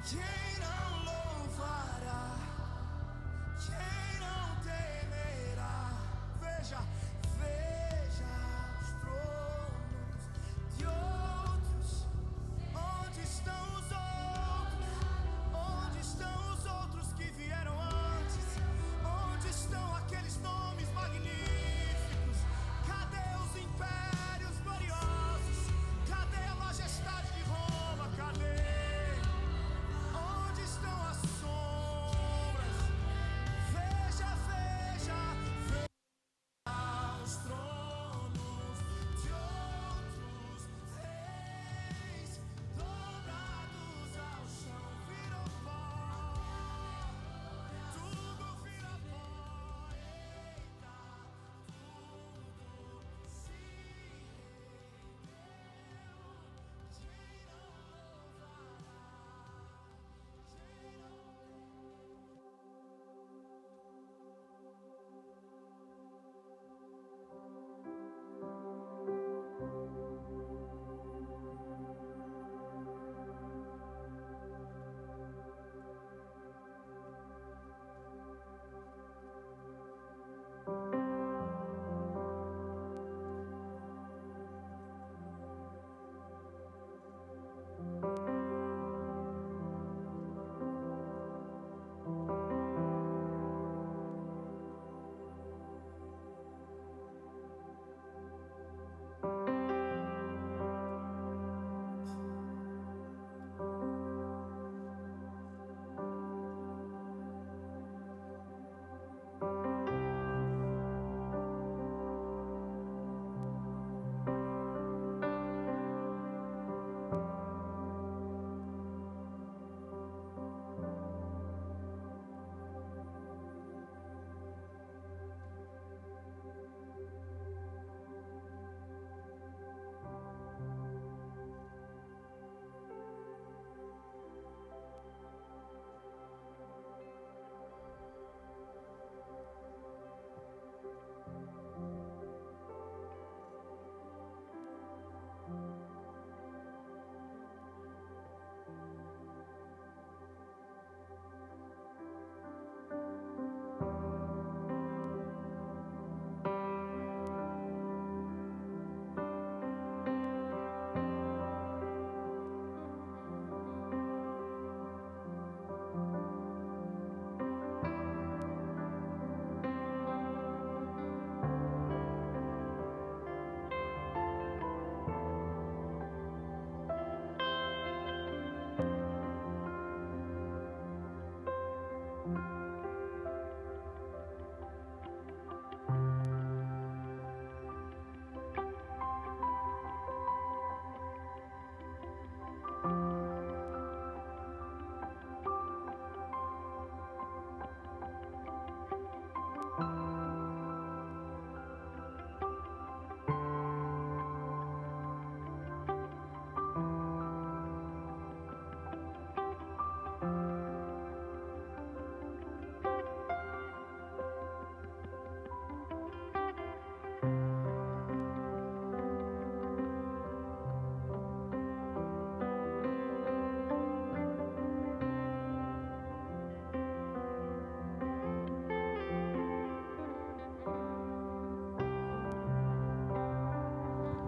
Quem não louvará? Quem não temerá? Veja, veja os tronos de outros. Onde estão os outros? Onde estão os outros que vieram antes? Onde estão aqueles nomes magníficos? Cadê os impérios gloriosos? Cadê a majestade de Roma? Cadê? Onde estão as sombras? Veja, veja, veja os tronos de outros reis, dobrados ao chão, viram pó, tudo vira pó, eita, tudo se rendeu. Quem não louvará? Quem não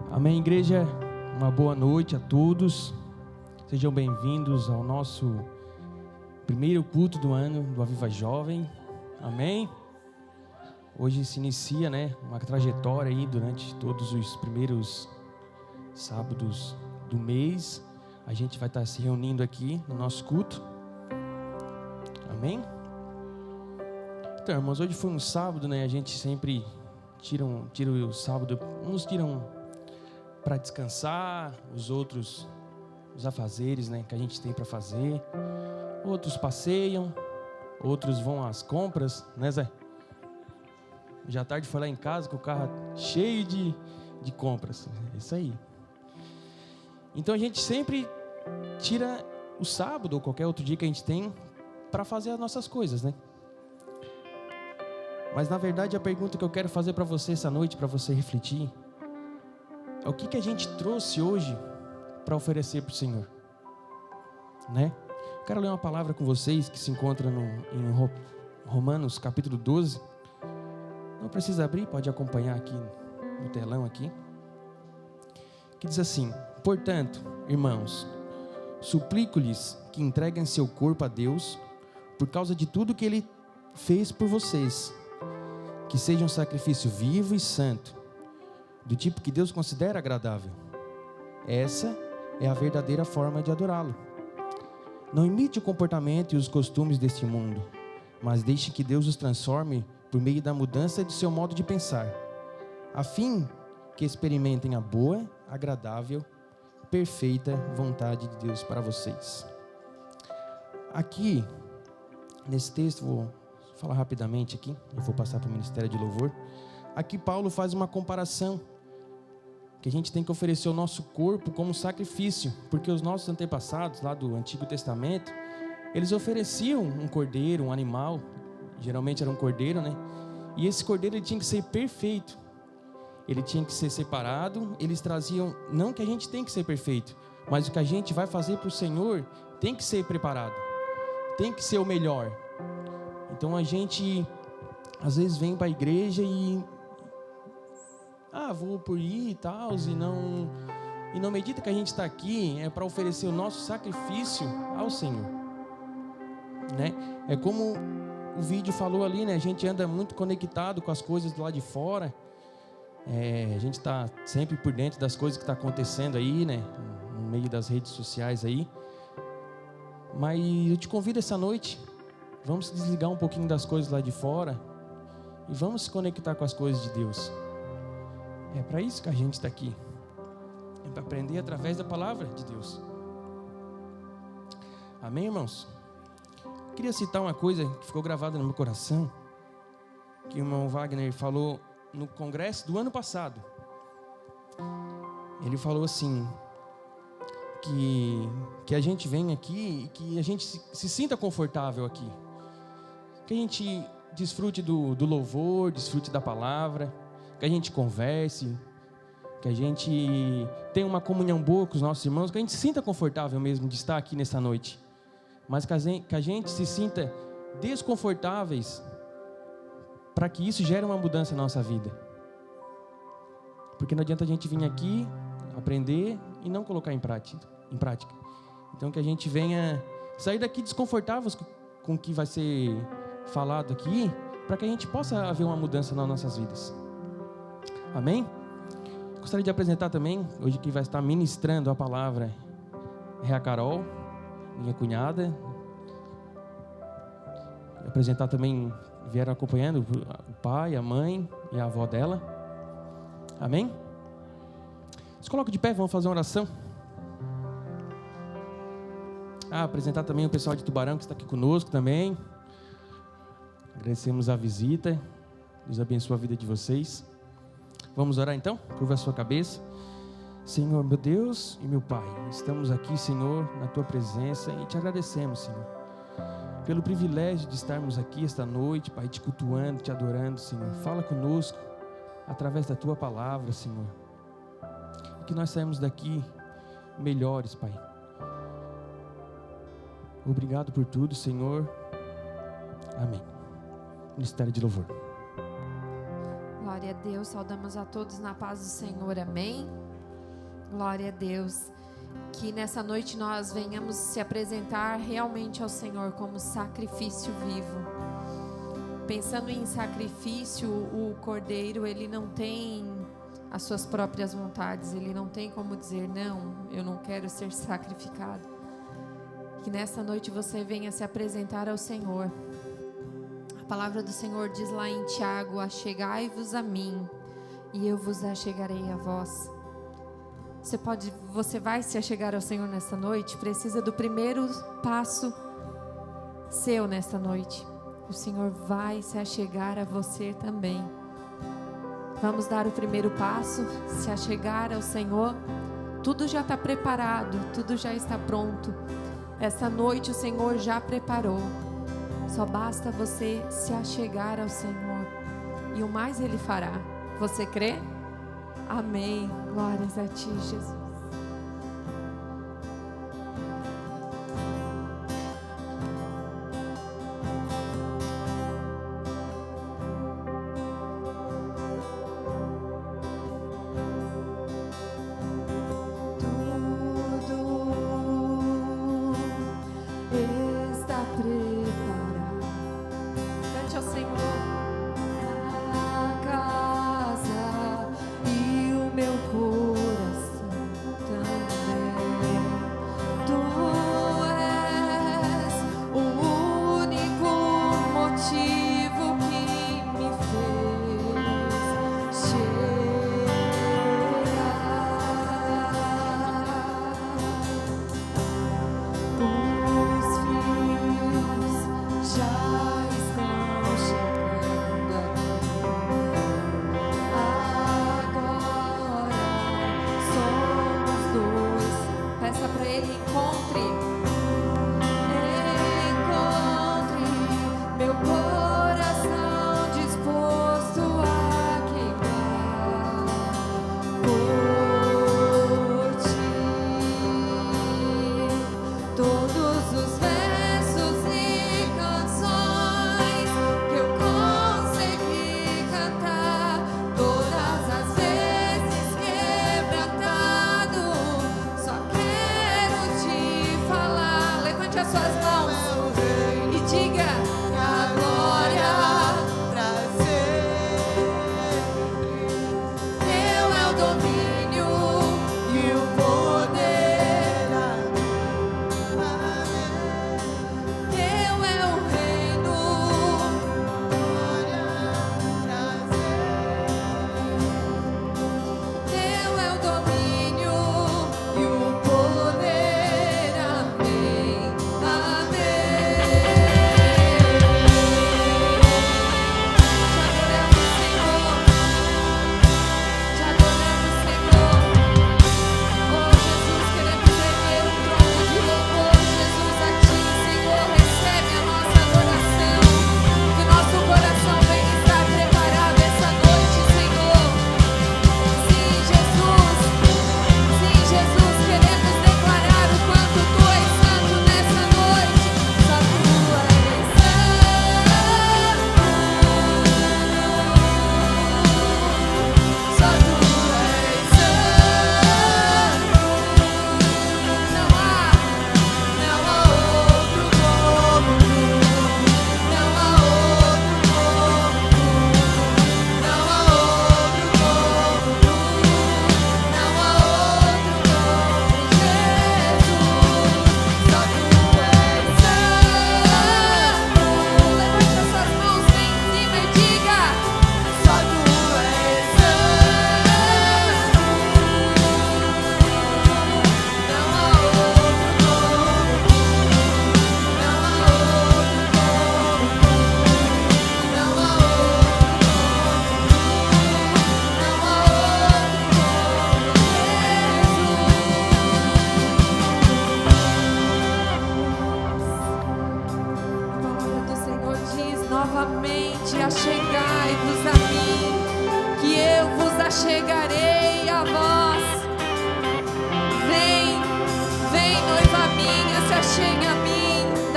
Amém, igreja? Uma boa noite a todos. Sejam bem-vindos ao nosso primeiro culto do ano do Aviva Jovem. Amém? Hoje se inicia, uma trajetória aí durante todos os primeiros sábados do mês. A gente vai estar se reunindo aqui no nosso culto. Amém? Então, irmãos, hoje foi um sábado, A gente sempre tira o sábado, uns tiram para descansar, os outros os afazeres, que a gente tem para fazer. Outros passeiam, outros vão às compras, Zé? Já à tarde foi lá em casa com o carro cheio de compras. É isso aí. Então a gente sempre tira o sábado ou qualquer outro dia que a gente tem para fazer as nossas coisas, Mas na verdade a pergunta que eu quero fazer para você essa noite, para você refletir, é o que a gente trouxe hoje para oferecer para o Senhor, Quero ler uma palavra com vocês que se encontra em Romanos capítulo 12. Não precisa abrir, pode acompanhar aqui no telão aqui. Que diz assim: portanto, irmãos, suplico-lhes que entreguem seu corpo a Deus por causa de tudo que Ele fez por vocês, que seja um sacrifício vivo e santo, do tipo que Deus considera agradável. Essa é a verdadeira forma de adorá-lo. Não imite o comportamento e os costumes deste mundo, mas deixe que Deus os transforme por meio da mudança de seu modo de pensar, a fim que experimentem a boa, agradável, perfeita vontade de Deus para vocês. Aqui, nesse texto, vou falar rapidamente aqui, eu vou passar para o Ministério de Louvor. Aqui Paulo faz uma comparação, que a gente tem que oferecer o nosso corpo como sacrifício, porque os nossos antepassados, lá do Antigo Testamento, eles ofereciam um cordeiro, um animal, geralmente era um cordeiro, né? E esse cordeiro ele tinha que ser perfeito, ele tinha que ser separado. Eles traziam, não que a gente tem que ser perfeito, mas o que a gente vai fazer para o Senhor tem que ser preparado, tem que ser o melhor. Então a gente às vezes vem para a igreja e vou por ir e tal, e não medita que a gente está aqui para oferecer o nosso sacrifício ao Senhor, né? É como o vídeo falou ali, né? A gente anda muito conectado com as coisas do lado de fora, a gente está sempre por dentro das coisas que estão acontecendo aí, né? No meio das redes sociais aí. Mas eu te convido essa noite, vamos desligar um pouquinho das coisas lá de fora e vamos se conectar com as coisas de Deus. É para isso que a gente está aqui, é para aprender através da palavra de Deus. Amém, irmãos? Queria citar uma coisa que ficou gravada no meu coração, que o irmão Wagner falou no congresso do ano passado. Ele falou assim, que a gente vem aqui e que a gente se sinta confortável aqui, que a gente desfrute do louvor, desfrute da palavra, que a gente converse, que a gente tenha uma comunhão boa com os nossos irmãos, que a gente se sinta confortável mesmo de estar aqui nessa noite, mas que a gente se sinta desconfortáveis para que isso gere uma mudança na nossa vida. Porque não adianta a gente vir aqui, aprender e não colocar em prática. Então que a gente venha sair daqui desconfortáveis com o que vai ser falado aqui, para que a gente possa haver uma mudança nas nossas vidas. Amém? Gostaria de apresentar também, hoje quem vai estar ministrando a palavra é a Carol, minha cunhada. Apresentar também, vieram acompanhando o pai, a mãe e a avó dela. Amém? Se coloca de pé, vamos fazer uma oração. Apresentar também o pessoal de Tubarão que está aqui conosco também. Agradecemos a visita. Deus abençoe a vida de vocês. Vamos orar então? Curva a sua cabeça. Senhor, meu Deus e meu Pai, estamos aqui, Senhor, na Tua presença e te agradecemos, Senhor, pelo privilégio de estarmos aqui esta noite, Pai, te cultuando, te adorando, Senhor. Fala conosco através da Tua palavra, Senhor. Que nós saímos daqui melhores, Pai. Obrigado por tudo, Senhor. Amém. Ministério de Louvor. Glória a Deus, saudamos a todos na paz do Senhor, amém? Glória a Deus, que nessa noite nós venhamos se apresentar realmente ao Senhor como sacrifício vivo. Pensando em sacrifício, o cordeiro, ele não tem as suas próprias vontades, ele não tem como dizer, não, eu não quero ser sacrificado. Que nessa noite você venha se apresentar ao Senhor. A palavra do Senhor diz lá em Tiago: achegai-vos a mim e eu vos achegarei a vós. Você vai se achegar ao Senhor nesta noite, precisa do primeiro passo seu nesta noite. O Senhor vai se achegar a você também. Vamos dar o primeiro passo, se achegar ao Senhor. Tudo já está preparado, tudo já está pronto. Essa noite o Senhor já preparou. Só basta você se achegar ao Senhor e o mais Ele fará. Você crê? Amém. Glórias a Ti, Jesus.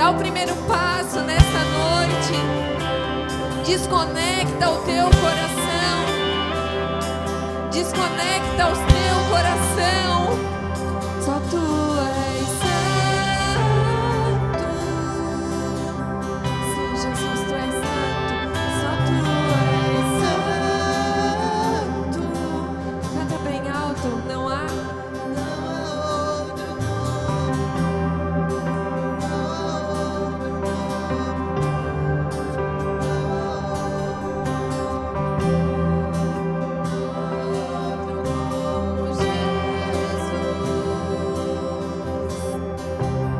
Dá o primeiro passo nessa noite. Desconecta o teu coração. Desconecta o teu coração. Só tu és santo. Sim, Jesus, tu és santo. Só tu és santo. Canta bem alto, não há.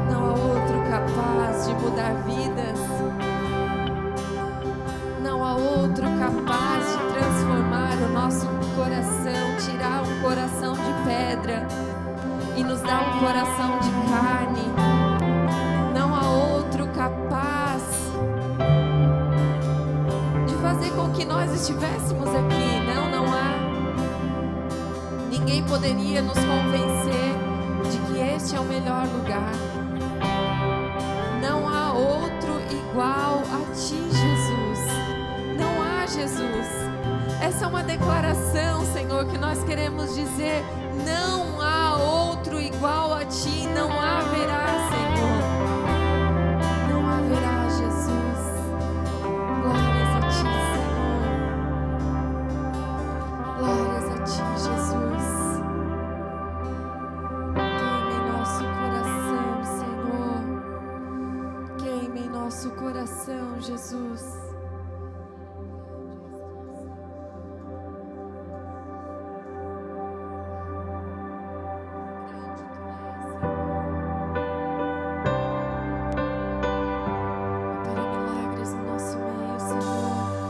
Não há outro capaz de mudar vidas. Não há outro capaz de transformar o nosso coração, tirar um coração de pedra e nos dar um coração de carne. Não há outro capaz de fazer com que nós estivéssemos aqui. Não há. Ninguém poderia nos convencer de que este é o melhor lugar. Não há outro igual a ti, Jesus. Não há, Jesus. Essa é uma declaração, Senhor, que nós queremos dizer. Não há outro igual a ti. Não haverá, Senhor. Não haverá, Jesus. Glórias a ti, Senhor. Glórias a ti, Jesus. Queime em nosso coração, Senhor. Queime em nosso coração, Jesus. Opera milagres no nosso meio, Senhor.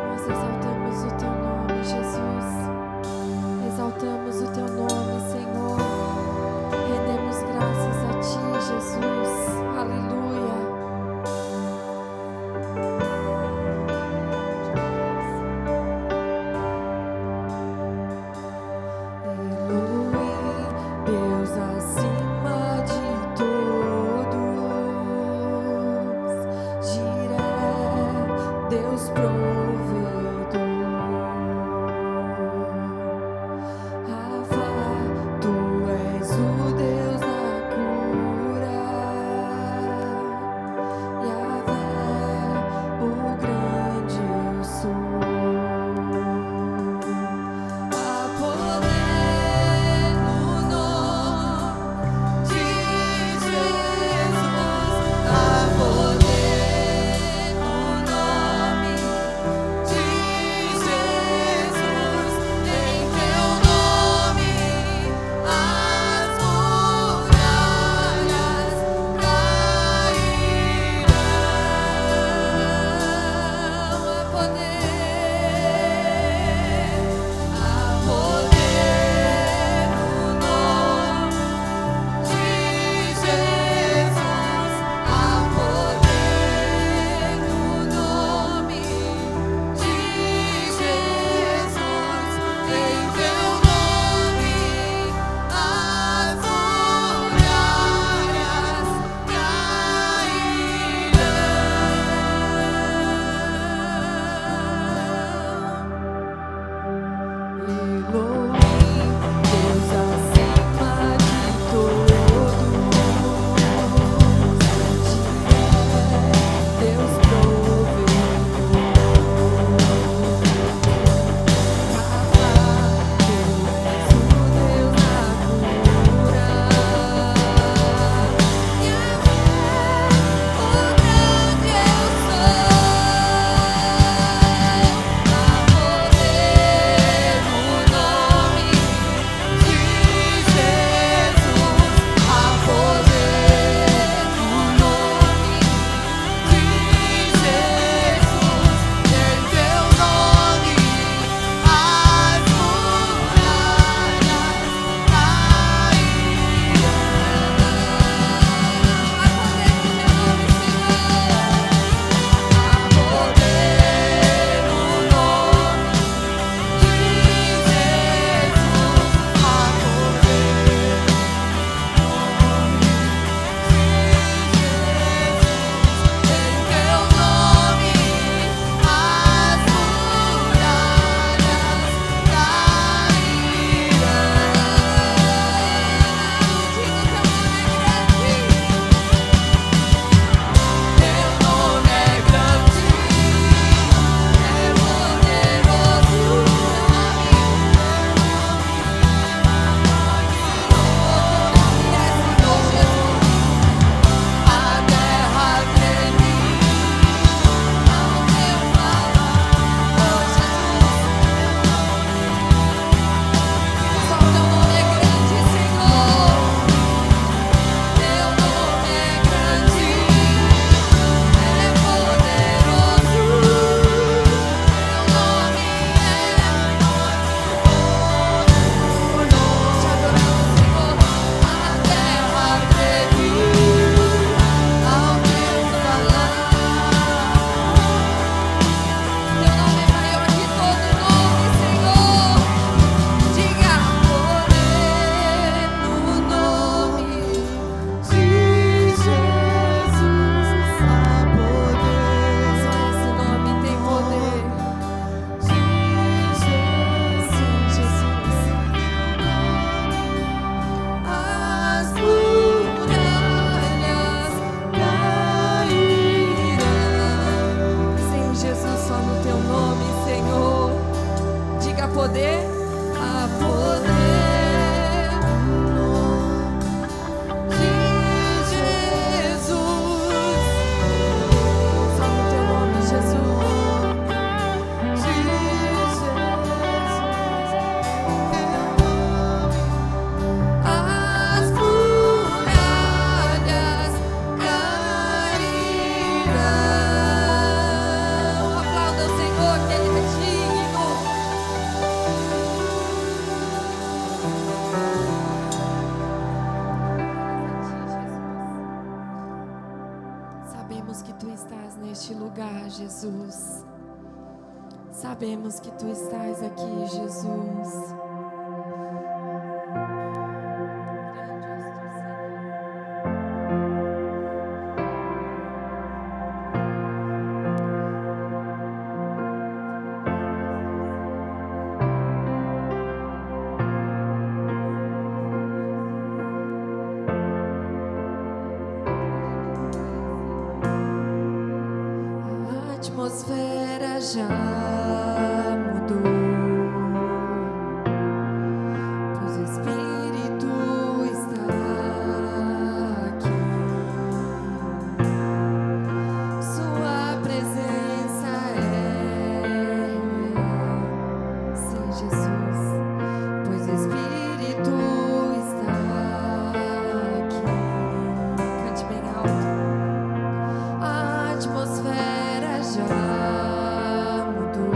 Nós exaltamos o teu nome, Jesus. Exaltamos o teu nome, Senhor. Rendemos graças a ti, Jesus. Aleluia. lugar, Jesus. Sabemos que Tu estás aqui, Jesus. Grande és Tu, Senhor. A atmosfera já mudou, pois o Espírito está aqui. Sua presença é real, sim, Jesus, pois o Espírito está aqui. Cante bem alto. A atmosfera já mudou,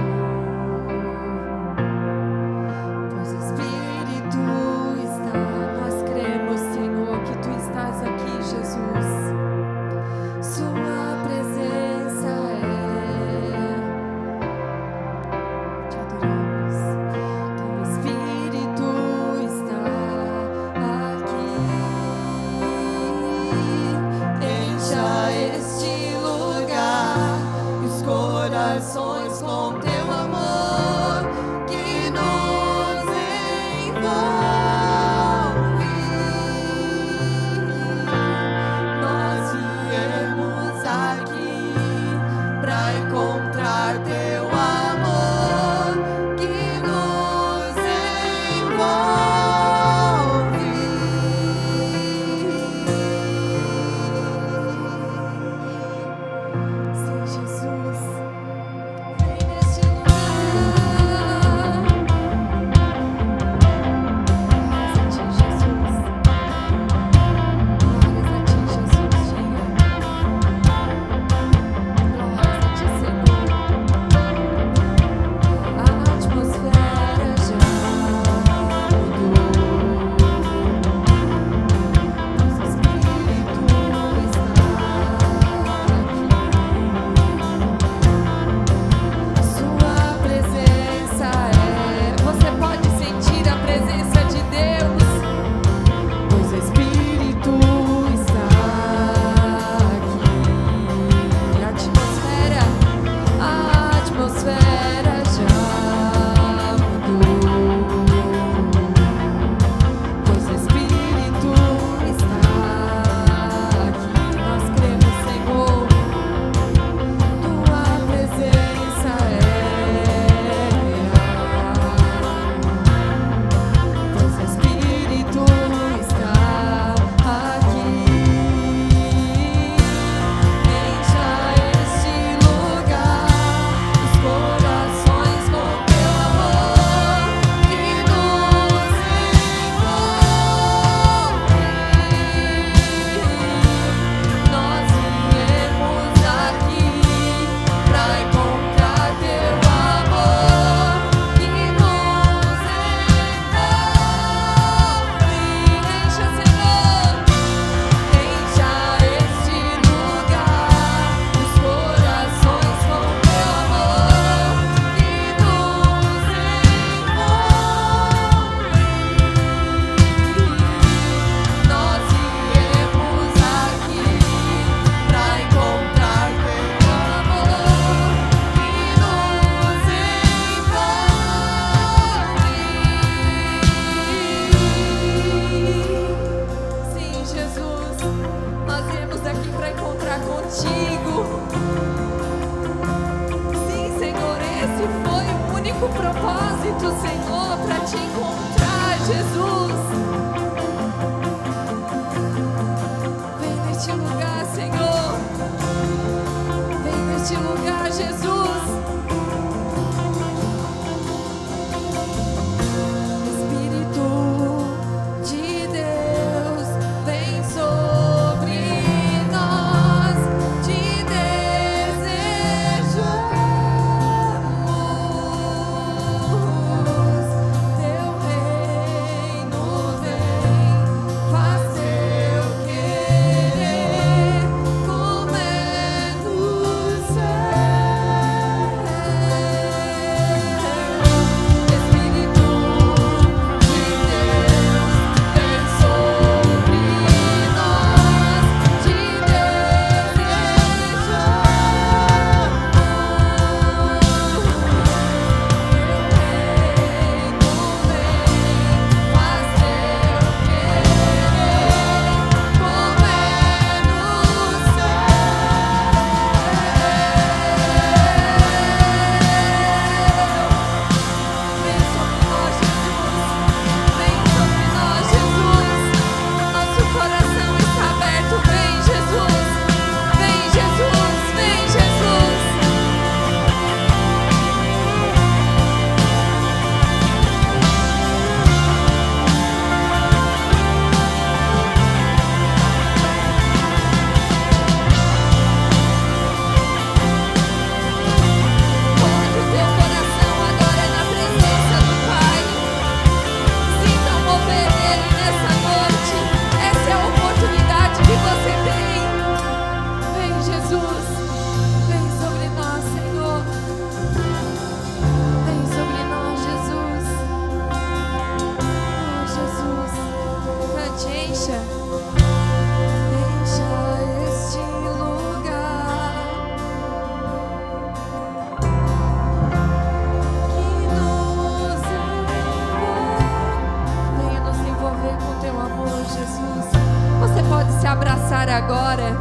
cantar agora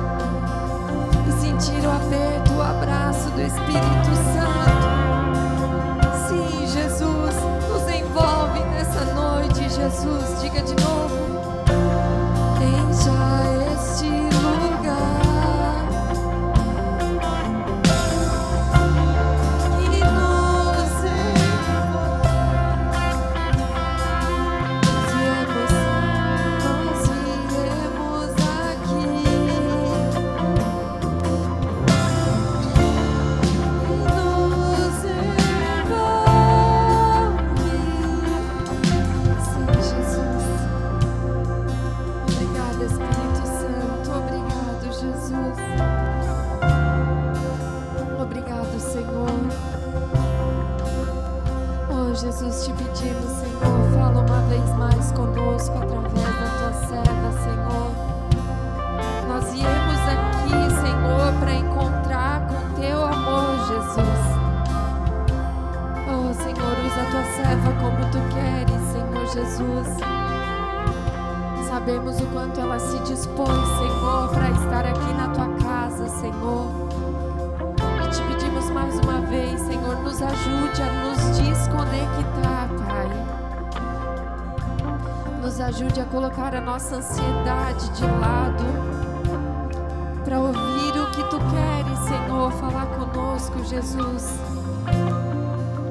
e sentir o aperto, o abraço do Espírito Santo. Sim, Jesus, nos envolve nessa noite, Jesus. Diga de novo. Encha este lugar que nos envolve. Nós viemos aqui e nos envolve. Sim, Jesus. Obrigada, Espírito Santo. Obrigado, Jesus. Obrigado, Senhor. Oh, Jesus, te pedimos, Senhor, fala uma vez mais conosco através da tua serva, Senhor. Nós viemos aqui, Senhor, para encontrar com teu amor, Jesus. Oh, Senhor, usa a tua serva como tu queres, Senhor Jesus. Sabemos o quanto ela se dispôs, Senhor, para estar aqui na tua casa, Senhor. E te pedimos mais uma vez, Senhor, nos ajude a nos desconectar, Pai. Nos ajude a colocar a nossa ansiedade de lado para ouvir o que tu queres, Senhor, falar conosco, Jesus.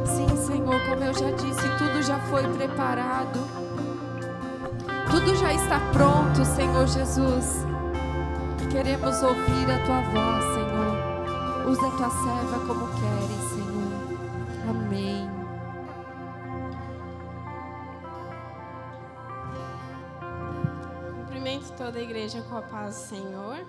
Sim, Senhor, como eu já disse, tudo já foi preparado. Tudo já está pronto, Senhor Jesus. Queremos ouvir a tua voz, Senhor. Usa a tua serva como queres, Senhor. Amém. Cumprimento toda a igreja com a paz do Senhor.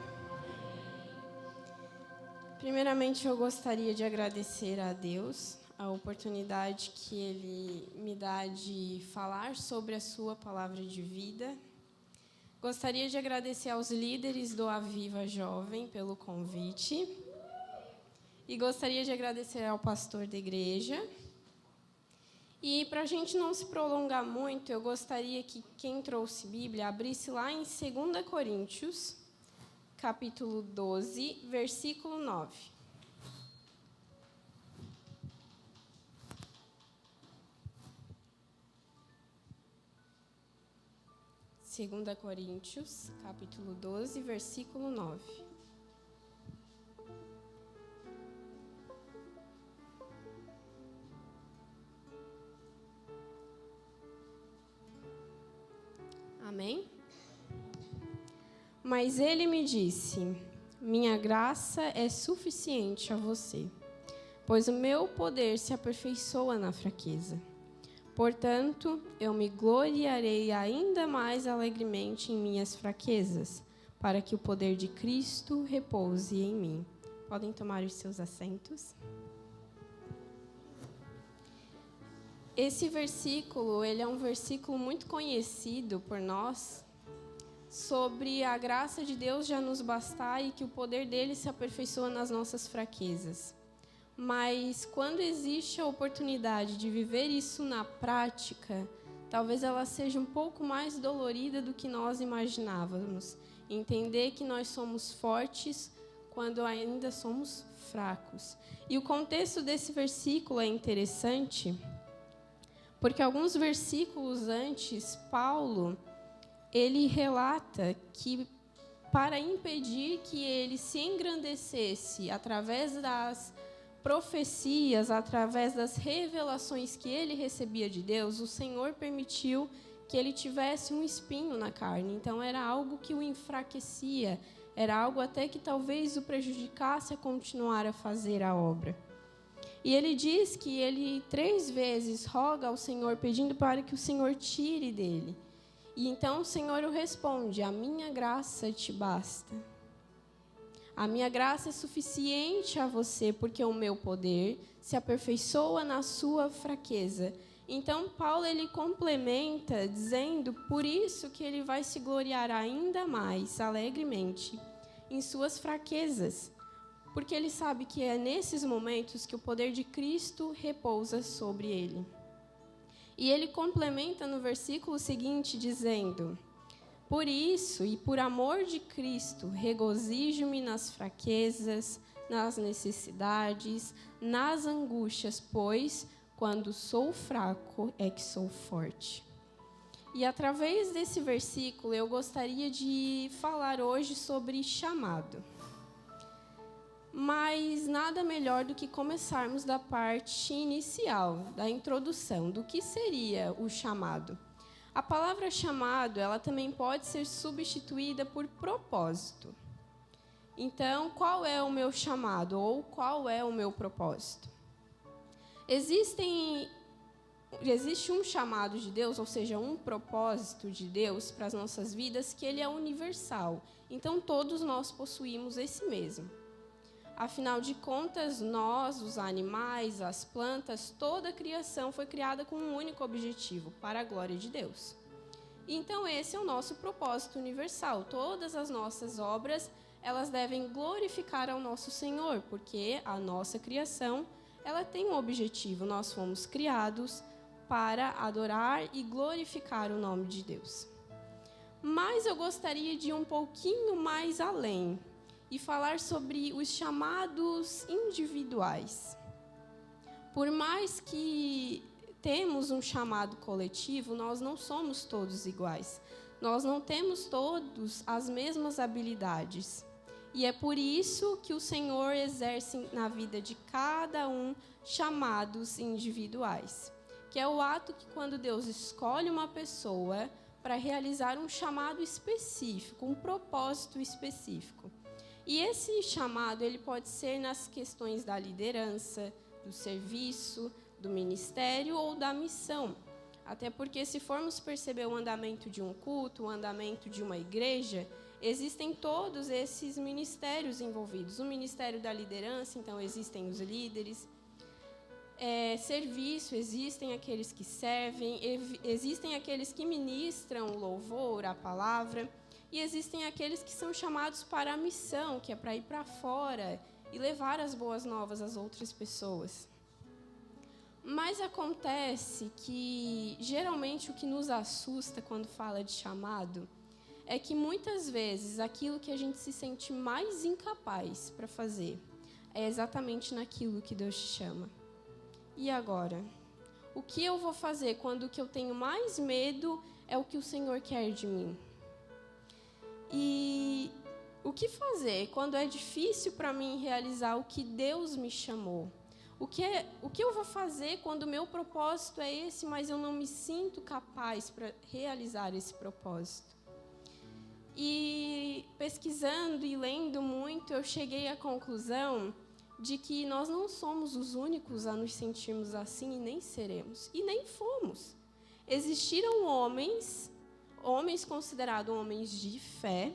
Primeiramente, eu gostaria de agradecer a Deus a oportunidade que Ele me dá de falar sobre a sua palavra de vida. Gostaria de agradecer aos líderes do Aviva Jovem pelo convite. E gostaria de agradecer ao pastor da igreja. E para a gente não se prolongar muito, eu gostaria que quem trouxe Bíblia abrisse lá em 2 Coríntios, capítulo 12, versículo 9. 2 Coríntios, capítulo 12, versículo 9. Amém? Mas ele me disse: minha graça é suficiente a você, pois o meu poder se aperfeiçoa na fraqueza. Portanto, eu me gloriarei ainda mais alegremente em minhas fraquezas, para que o poder de Cristo repouse em mim. Podem tomar os seus assentos. Esse versículo, ele é um versículo muito conhecido por nós, sobre a graça de Deus já nos bastar e que o poder dele se aperfeiçoa nas nossas fraquezas. Mas quando existe a oportunidade de viver isso na prática, talvez ela seja um pouco mais dolorida do que nós imaginávamos. Entender que nós somos fortes quando ainda somos fracos. E o contexto desse versículo é interessante, porque alguns versículos antes, Paulo, ele relata que para impedir que ele se engrandecesse através das profecias, através das revelações que ele recebia de Deus, o Senhor permitiu que ele tivesse um espinho na carne. Então, era algo que o enfraquecia, era algo até que talvez o prejudicasse a continuar a fazer a obra. E ele diz que ele 3 vezes roga ao Senhor, pedindo para que o Senhor tire dele. E então o Senhor o responde: a minha graça te basta. A minha graça é suficiente a você, porque o meu poder se aperfeiçoa na sua fraqueza. Então, Paulo ele complementa dizendo, por isso que ele vai se gloriar ainda mais, alegremente, em suas fraquezas. Porque ele sabe que é nesses momentos que o poder de Cristo repousa sobre ele. E ele complementa no versículo seguinte dizendo: Por isso e por amor de Cristo, regozijo-me nas fraquezas, nas necessidades, nas angústias, pois quando sou fraco é que sou forte. E através desse versículo eu gostaria de falar hoje sobre chamado. Mas nada melhor do que começarmos da parte inicial, da introdução, do que seria o chamado. A palavra chamado, ela também pode ser substituída por propósito. Então, qual é o meu chamado ou qual é o meu propósito? Existe um chamado de Deus, ou seja, um propósito de Deus para as nossas vidas, que ele é universal. Então, todos nós possuímos esse mesmo. Afinal de contas, nós, os animais, as plantas, toda a criação foi criada com um único objetivo, para a glória de Deus. Então, esse é o nosso propósito universal. Todas as nossas obras, elas devem glorificar ao nosso Senhor, porque a nossa criação, ela tem um objetivo. Nós fomos criados para adorar e glorificar o nome de Deus. Mas eu gostaria de ir um pouquinho mais além e falar sobre os chamados individuais. Por mais que temos um chamado coletivo, nós não somos todos iguais. Nós não temos todos as mesmas habilidades. E é por isso que o Senhor exerce na vida de cada um chamados individuais. Que é o ato que quando Deus escolhe uma pessoa para realizar um chamado específico, um propósito específico. E esse chamado, ele pode ser nas questões da liderança, do serviço, do ministério ou da missão. Até porque se formos perceber o andamento de um culto, o andamento de uma igreja, existem todos esses ministérios envolvidos. O ministério da liderança, então existem os líderes. Serviço, existem aqueles que servem, existem aqueles que ministram o louvor, a palavra. E existem aqueles que são chamados para a missão, que é para ir para fora e levar as boas novas às outras pessoas. Mas acontece que, geralmente, o que nos assusta quando fala de chamado é que, muitas vezes, aquilo que a gente se sente mais incapaz para fazer é exatamente naquilo que Deus te chama. E agora? O que eu vou fazer quando o que eu tenho mais medo é o que o Senhor quer de mim? E o que fazer quando é difícil para mim realizar o que Deus me chamou? O que eu vou fazer quando o meu propósito é esse, mas eu não me sinto capaz para realizar esse propósito? E pesquisando e lendo muito, eu cheguei à conclusão de que nós não somos os únicos a nos sentirmos assim e nem seremos. E nem fomos. Existiram homens considerados homens de fé,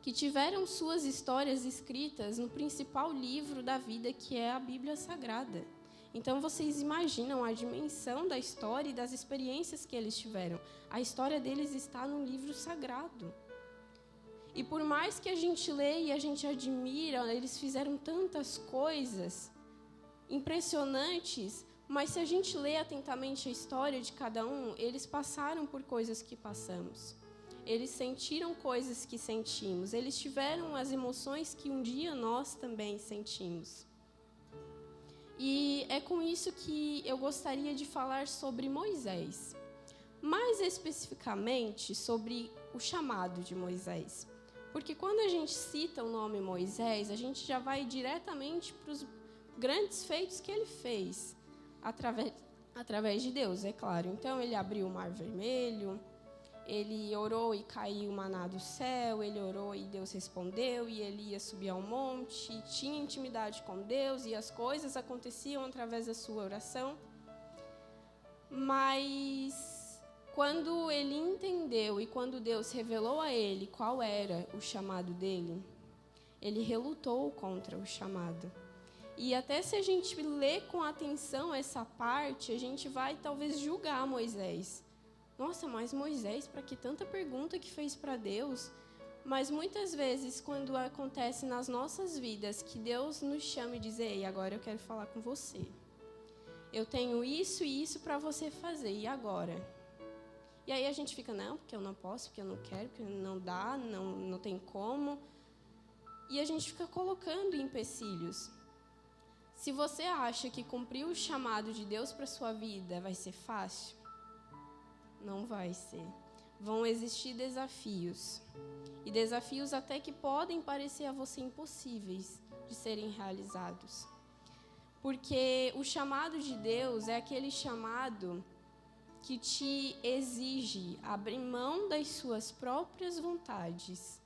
que tiveram suas histórias escritas no principal livro da vida, que é a Bíblia Sagrada. Então, vocês imaginam a dimensão da história e das experiências que eles tiveram. A história deles está no livro sagrado. E por mais que a gente leia e a gente admira, eles fizeram tantas coisas impressionantes, mas se a gente lê atentamente a história de cada um, eles passaram por coisas que passamos. Eles sentiram coisas que sentimos. Eles tiveram as emoções que um dia nós também sentimos. E é com isso que eu gostaria de falar sobre Moisés. Mais especificamente sobre o chamado de Moisés. Porque quando a gente cita o nome Moisés, a gente já vai diretamente para os grandes feitos que ele fez. Através de Deus, é claro. Então, ele abriu o Mar Vermelho, ele orou e caiu o maná do céu, ele orou e Deus respondeu, e ele ia subir ao monte, e tinha intimidade com Deus, e as coisas aconteciam através da sua oração. Mas, quando ele entendeu e quando Deus revelou a ele qual era o chamado dele, ele relutou contra o chamado. E até se a gente ler com atenção essa parte, a gente vai talvez julgar Moisés. Nossa, mas Moisés, para que tanta pergunta que fez para Deus? Mas muitas vezes, quando acontece nas nossas vidas, que Deus nos chama e diz: ei, agora eu quero falar com você. Eu tenho isso e isso para você fazer, e agora? E aí a gente fica, não, porque eu não posso, porque eu não quero, porque não dá, não tem como. E a gente fica colocando empecilhos. Se você acha que cumprir o chamado de Deus para a sua vida vai ser fácil, não vai ser. Vão existir desafios. E desafios até que podem parecer a você impossíveis de serem realizados. Porque o chamado de Deus é aquele chamado que te exige abrir mão das suas próprias vontades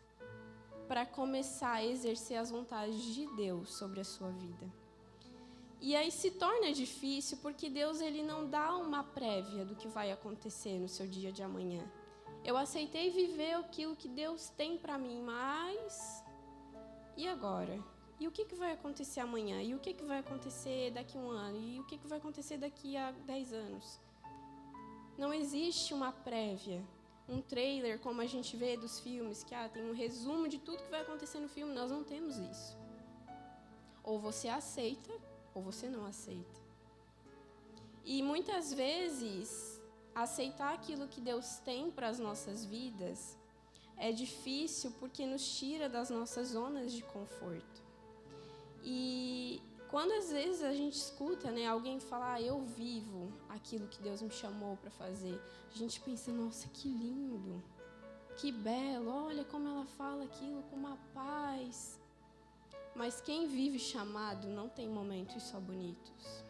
para começar a exercer as vontades de Deus sobre a sua vida. E aí se torna difícil porque Deus ele não dá uma prévia do que vai acontecer no seu dia de amanhã. Eu aceitei viver aquilo que Deus tem para mim, mas e agora? E o que vai acontecer amanhã? E o que vai acontecer daqui a 1 ano? E o que vai acontecer daqui a 10 anos? Não existe uma prévia, um trailer como a gente vê dos filmes, que tem um resumo de tudo que vai acontecer no filme. Nós não temos isso. Ou você aceita, ou você não aceita. E muitas vezes, aceitar aquilo que Deus tem para as nossas vidas é difícil porque nos tira das nossas zonas de conforto. E quando às vezes a gente escuta, alguém falar, eu vivo aquilo que Deus me chamou para fazer, a gente pensa, nossa, que lindo, que belo, olha como ela fala aquilo com uma paz. Mas quem vive chamado não tem momentos só bonitos.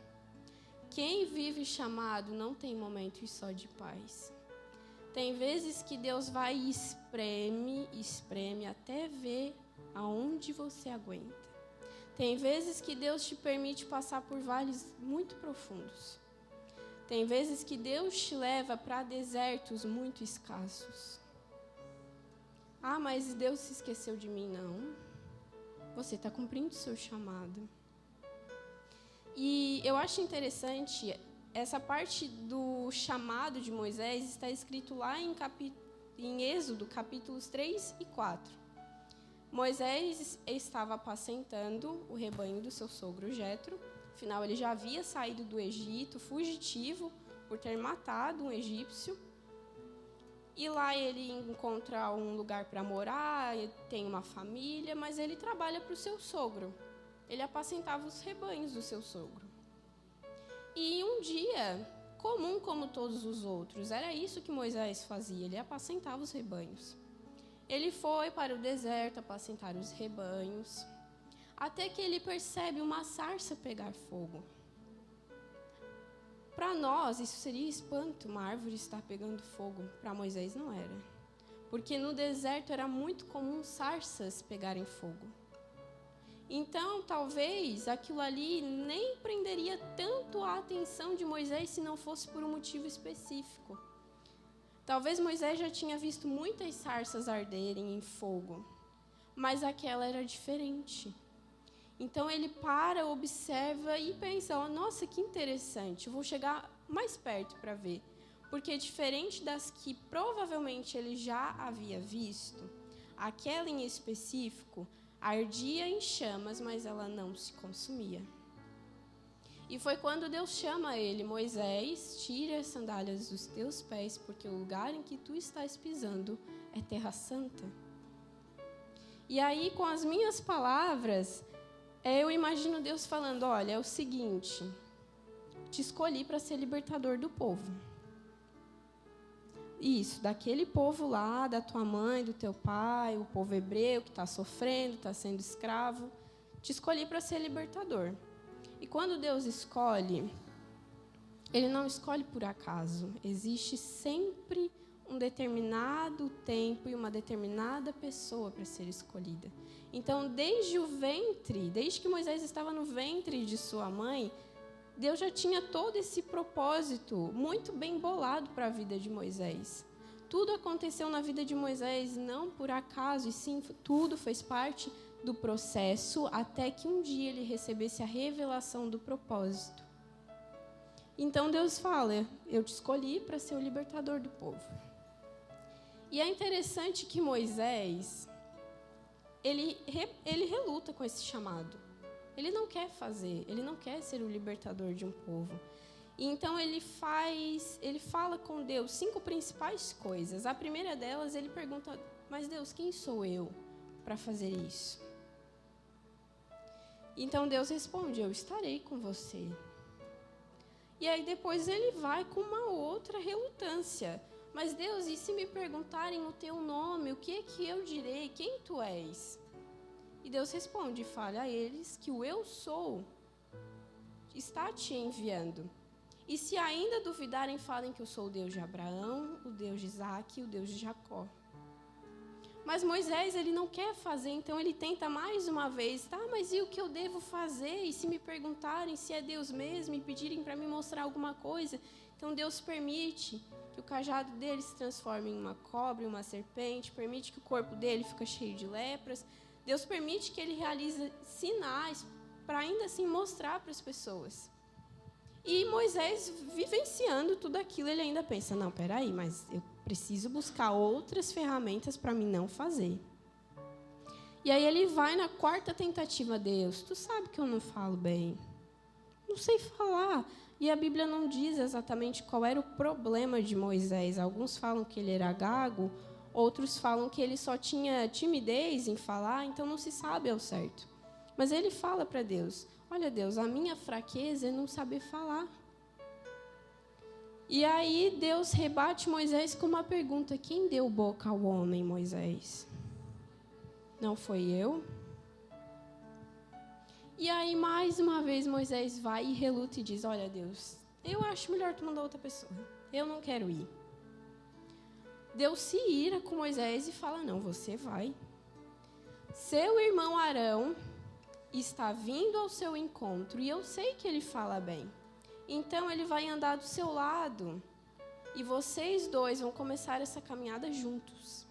Quem vive chamado não tem momentos só de paz. Tem vezes que Deus vai e espreme até ver aonde você aguenta. Tem vezes que Deus te permite passar por vales muito profundos. Tem vezes que Deus te leva para desertos muito escassos. Mas Deus se esqueceu de mim. Não. Você está cumprindo o seu chamado. E eu acho interessante, essa parte do chamado de Moisés está escrito lá em Êxodo, capítulos 3 e 4. Moisés estava apacentando o rebanho do seu sogro Jetro. Afinal, ele já havia saído do Egito, fugitivo, por ter matado um egípcio. E lá ele encontra um lugar para morar, tem uma família, mas ele trabalha para o seu sogro. Ele apacentava os rebanhos do seu sogro. E um dia, comum como todos os outros, era isso que Moisés fazia, ele apacentava os rebanhos. Ele foi para o deserto apacentar os rebanhos, até que ele percebe uma sarça pegar fogo. Para nós, isso seria espanto, uma árvore estar pegando fogo. Para Moisés não era. Porque no deserto era muito comum sarças pegarem fogo. Então, talvez aquilo ali nem prenderia tanto a atenção de Moisés se não fosse por um motivo específico. Talvez Moisés já tinha visto muitas sarças arderem em fogo, mas aquela era diferente. Então ele para, observa e pensa, nossa, que interessante, vou chegar mais perto para ver. Porque diferente das que provavelmente ele já havia visto, aquela em específico ardia em chamas, mas ela não se consumia. E foi quando Deus chama ele, Moisés, tira as sandálias dos teus pés, porque o lugar em que tu estás pisando é terra santa. E aí, com as minhas palavras, eu imagino Deus falando, olha, é o seguinte, te escolhi para ser libertador do povo. Isso, daquele povo lá, da tua mãe, do teu pai, o povo hebreu que está sofrendo, está sendo escravo, te escolhi para ser libertador. E quando Deus escolhe, Ele não escolhe por acaso. Existe sempre um determinado tempo e uma determinada pessoa para ser escolhida. Então, desde o ventre, desde que Moisés estava no ventre de sua mãe, Deus já tinha todo esse propósito muito bem bolado para a vida de Moisés. Tudo aconteceu na vida de Moisés não por acaso, e sim, tudo fez parte do processo até que um dia ele recebesse a revelação do propósito. Então Deus fala, eu te escolhi para ser o libertador do povo. E é interessante que Moisés, ele reluta com esse chamado. Ele não quer fazer, ele não quer ser o libertador de um povo. E então ele fala com Deus 5 principais coisas. A primeira delas, ele pergunta: mas Deus, quem sou eu para fazer isso? Então Deus responde: eu estarei com você. E aí depois ele vai com uma outra relutância: mas Deus, e se me perguntarem o teu nome, o que é que eu direi? Quem tu és? E Deus responde: fale a eles que o eu sou está te enviando. E se ainda duvidarem, falem que eu sou o Deus de Abraão, o Deus de Isaque e o Deus de Jacó. Mas Moisés, ele não quer fazer, então ele tenta mais uma vez: tá, mas e o que eu devo fazer? E se me perguntarem se é Deus mesmo e pedirem para me mostrar alguma coisa? Então Deus permite que o cajado dele se transforme em uma cobra, em uma serpente, permite que o corpo dele fique cheio de lepras. Deus permite que ele realize sinais para ainda assim mostrar para as pessoas. E Moisés, vivenciando tudo aquilo, ele ainda pensa: não, peraí, mas eu preciso buscar outras ferramentas para mim não fazer. E aí ele vai na 4ª tentativa: Deus, tu sabe que eu não falo bem, não sei falar. E a Bíblia não diz exatamente qual era o problema de Moisés. Alguns falam que ele era gago, outros falam que ele só tinha timidez em falar, então não se sabe ao certo. Mas ele fala para Deus: olha, Deus, a minha fraqueza é não saber falar. E aí Deus rebate Moisés com uma pergunta: quem deu boca ao homem, Moisés? Não foi eu? E aí mais uma vez Moisés vai e reluta e diz: olha, Deus, eu acho melhor tu mandar outra pessoa, eu não quero ir. Deus se ira com Moisés e fala: não, você vai. Seu irmão Arão está vindo ao seu encontro e eu sei que ele fala bem. Então ele vai andar do seu lado e vocês dois vão começar essa caminhada juntos.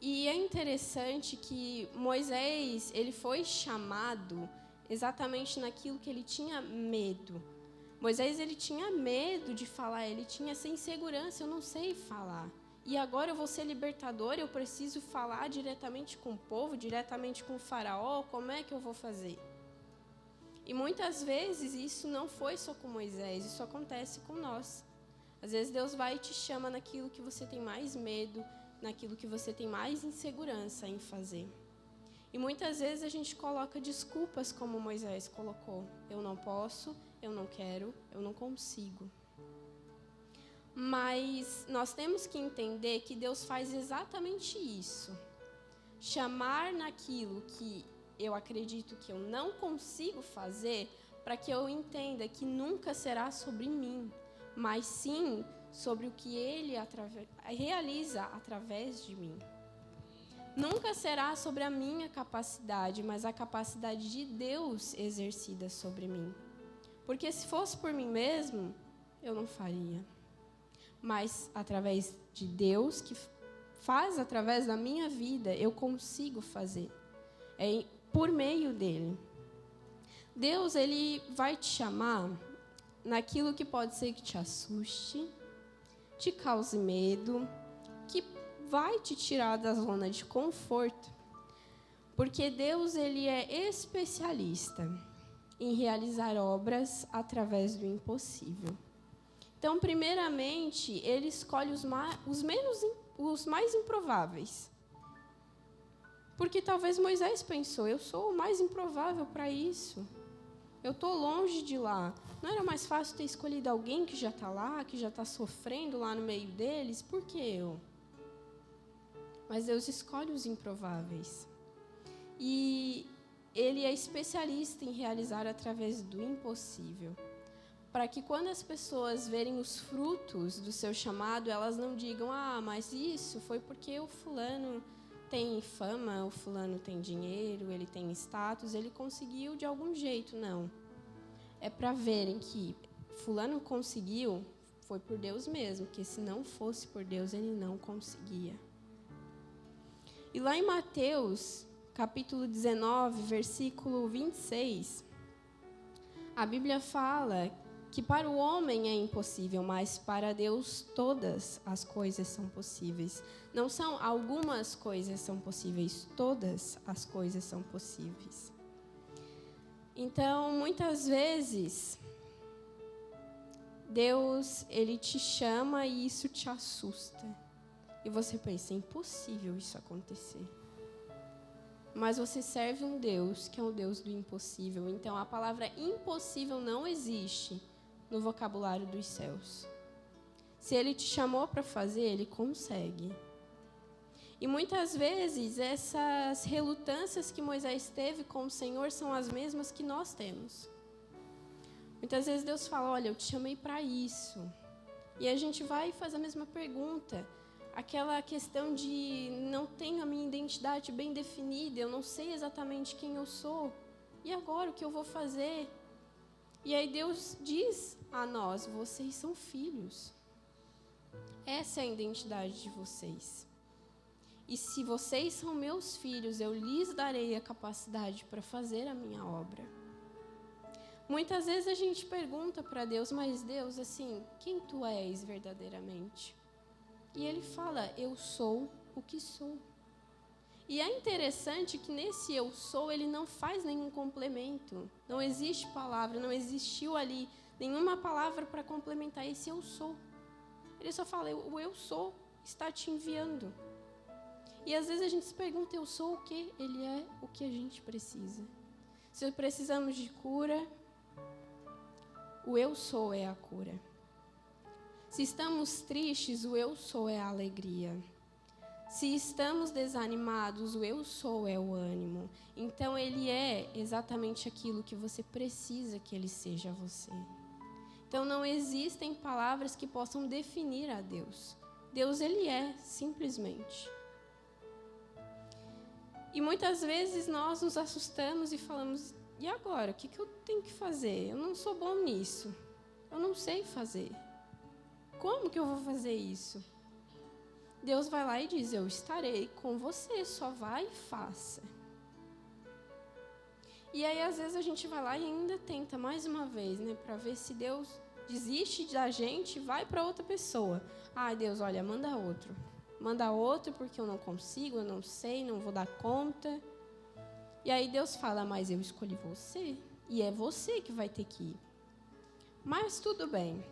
E é interessante que Moisés, ele foi chamado exatamente naquilo que ele tinha medo. Moisés, ele tinha medo de falar, ele tinha essa insegurança: eu não sei falar. E agora eu vou ser libertador, eu preciso falar diretamente com o povo, diretamente com o faraó, como é que eu vou fazer? E muitas vezes isso não foi só com Moisés, isso acontece com nós. Às vezes Deus vai e te chama naquilo que você tem mais medo, naquilo que você tem mais insegurança em fazer. E muitas vezes a gente coloca desculpas como Moisés colocou: eu não posso, eu não quero, eu não consigo. Mas nós temos que entender que Deus faz exatamente isso. Chamar naquilo que eu acredito que eu não consigo fazer, para que eu entenda que nunca será sobre mim, mas sim sobre o que Ele realiza através de mim. Nunca será sobre a minha capacidade, mas a capacidade de Deus exercida sobre mim. Porque se fosse por mim mesmo, eu não faria. Mas através de Deus, que faz através da minha vida, eu consigo fazer. É por meio dele. Deus, ele vai te chamar naquilo que pode ser que te assuste, te cause medo, que vai te tirar da zona de conforto. Porque Deus, ele é especialista em realizar obras através do impossível. Então, primeiramente, ele escolhe os mais improváveis. Porque talvez Moisés pensou: eu sou o mais improvável para isso. Eu estou longe de lá. Não era mais fácil ter escolhido alguém que já está lá, que já está sofrendo lá no meio deles? Por que eu? Mas Deus escolhe os improváveis. E Ele é especialista em realizar através do impossível. Para que quando as pessoas verem os frutos do seu chamado, elas não digam: ah, mas isso foi porque o fulano tem fama, o fulano tem dinheiro, ele tem status, ele conseguiu de algum jeito. Não. É para verem que fulano conseguiu, foi por Deus mesmo, que se não fosse por Deus, ele não conseguia. E lá em Mateus, capítulo 19, versículo 26, a Bíblia fala que para o homem é impossível, mas para Deus todas as coisas são possíveis. Não são algumas coisas são possíveis, todas as coisas são possíveis. Então, muitas vezes, Deus, Ele te chama e isso te assusta. E você pensa, é impossível isso acontecer. Mas você serve um Deus que é o Deus do impossível. Então, a palavra impossível não existe no vocabulário dos céus. Se Ele te chamou para fazer, Ele consegue. E muitas vezes, essas relutâncias que Moisés teve com o Senhor são as mesmas que nós temos. Muitas vezes Deus fala, olha, eu te chamei para isso. E a gente vai e faz a mesma pergunta. Aquela questão de não tenho a minha identidade bem definida, eu não sei exatamente quem eu sou. E agora, o que eu vou fazer? E aí Deus diz a nós, vocês são filhos. Essa é a identidade de vocês. E se vocês são meus filhos, eu lhes darei a capacidade para fazer a minha obra. Muitas vezes a gente pergunta para Deus, mas Deus, assim, quem tu és verdadeiramente? E Ele fala, eu sou o que sou. E é interessante que nesse eu sou, Ele não faz nenhum complemento. Não existe palavra, não existiu ali nenhuma palavra para complementar esse eu sou. Ele só fala, o eu sou está te enviando. E às vezes a gente se pergunta, eu sou o quê? Ele é o que a gente precisa. Se precisamos de cura, o eu sou é a cura. Se estamos tristes, o eu sou é a alegria. Se estamos desanimados, o eu sou é o ânimo. Então, Ele é exatamente aquilo que você precisa que Ele seja você. Então, não existem palavras que possam definir a Deus. Deus, Ele é, simplesmente. E muitas vezes nós nos assustamos e falamos, e agora? O que eu tenho que fazer? Eu não sou bom nisso. Eu não sei fazer. Como que eu vou fazer isso? Deus vai lá e diz, eu estarei com você, só vai e faça. E aí, às vezes, a gente vai lá e ainda tenta mais uma vez, né? Para ver se Deus desiste da gente e vai para outra pessoa. Ah, Deus, olha, manda outro. Manda outro porque eu não consigo, eu não sei, não vou dar conta. E aí Deus fala, mas eu escolhi você. E é você que vai ter que ir. Mas tudo bem.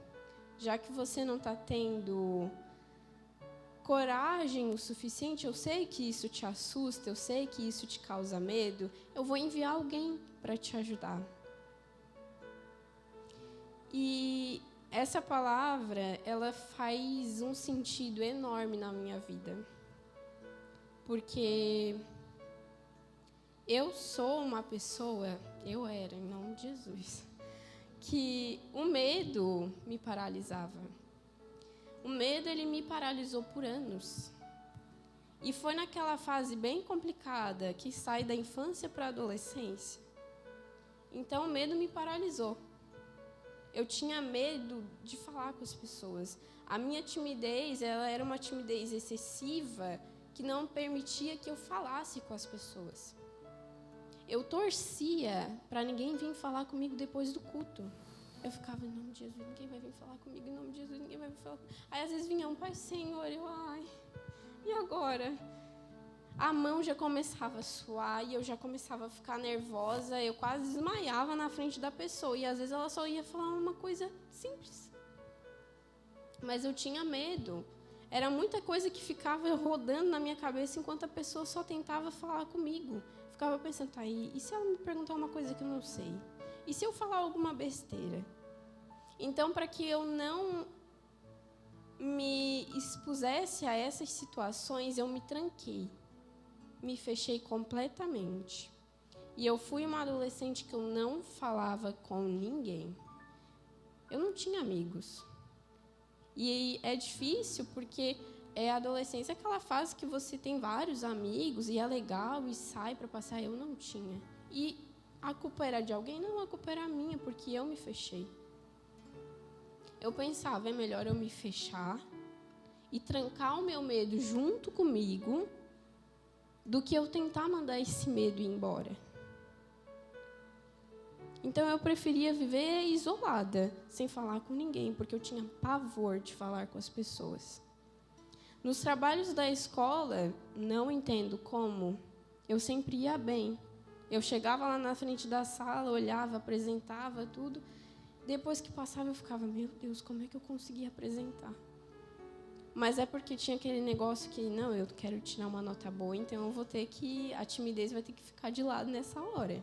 Já que você não está tendo coragem o suficiente, eu sei que isso te assusta, eu sei que isso te causa medo, eu vou enviar alguém para te ajudar. E essa palavra, ela faz um sentido enorme na minha vida. Porque eu sou uma pessoa, eu era, em nome de Jesus, que o medo me paralisava. O medo, ele me paralisou por anos. E foi naquela fase bem complicada, que sai da infância para a adolescência. Então, o medo me paralisou. Eu tinha medo de falar com as pessoas. A minha timidez, ela era uma timidez excessiva, que não permitia que eu falasse com as pessoas. Eu torcia para ninguém vir falar comigo depois do culto. Eu ficava, em nome de Jesus, ninguém vai vir falar comigo, em nome de Jesus, ninguém vai vir falar comigo. Aí, às vezes, vinha um Pai Senhor, eu, e agora? A mão já começava a suar e eu já começava a ficar nervosa, eu quase desmaiava na frente da pessoa. E, às vezes, ela só ia falar uma coisa simples. Mas eu tinha medo. Era muita coisa que ficava rodando na minha cabeça enquanto a pessoa só tentava falar comigo. Ficava pensando, tá, e se ela me perguntar uma coisa que eu não sei? E se eu falar alguma besteira? Então, para que eu não me expusesse a essas situações, eu me tranquei. Me fechei completamente. E eu fui uma adolescente que eu não falava com ninguém. Eu não tinha amigos. E é difícil porque é a adolescência, aquela fase que você tem vários amigos e é legal e sai para passar. Eu não tinha. E a culpa era de alguém? Não, a culpa era minha, porque eu me fechei. Eu pensava, é melhor eu me fechar e trancar o meu medo junto comigo do que eu tentar mandar esse medo ir embora. Então, eu preferia viver isolada, sem falar com ninguém, porque eu tinha pavor de falar com as pessoas. Nos trabalhos da escola, não entendo como, eu sempre ia bem. Eu chegava lá na frente da sala, olhava, apresentava tudo. Depois que passava, eu ficava, meu Deus, como é que eu consegui apresentar? Mas é porque tinha aquele negócio que, não, eu quero tirar uma nota boa, então eu vou ter que, a timidez vai ter que ficar de lado nessa hora.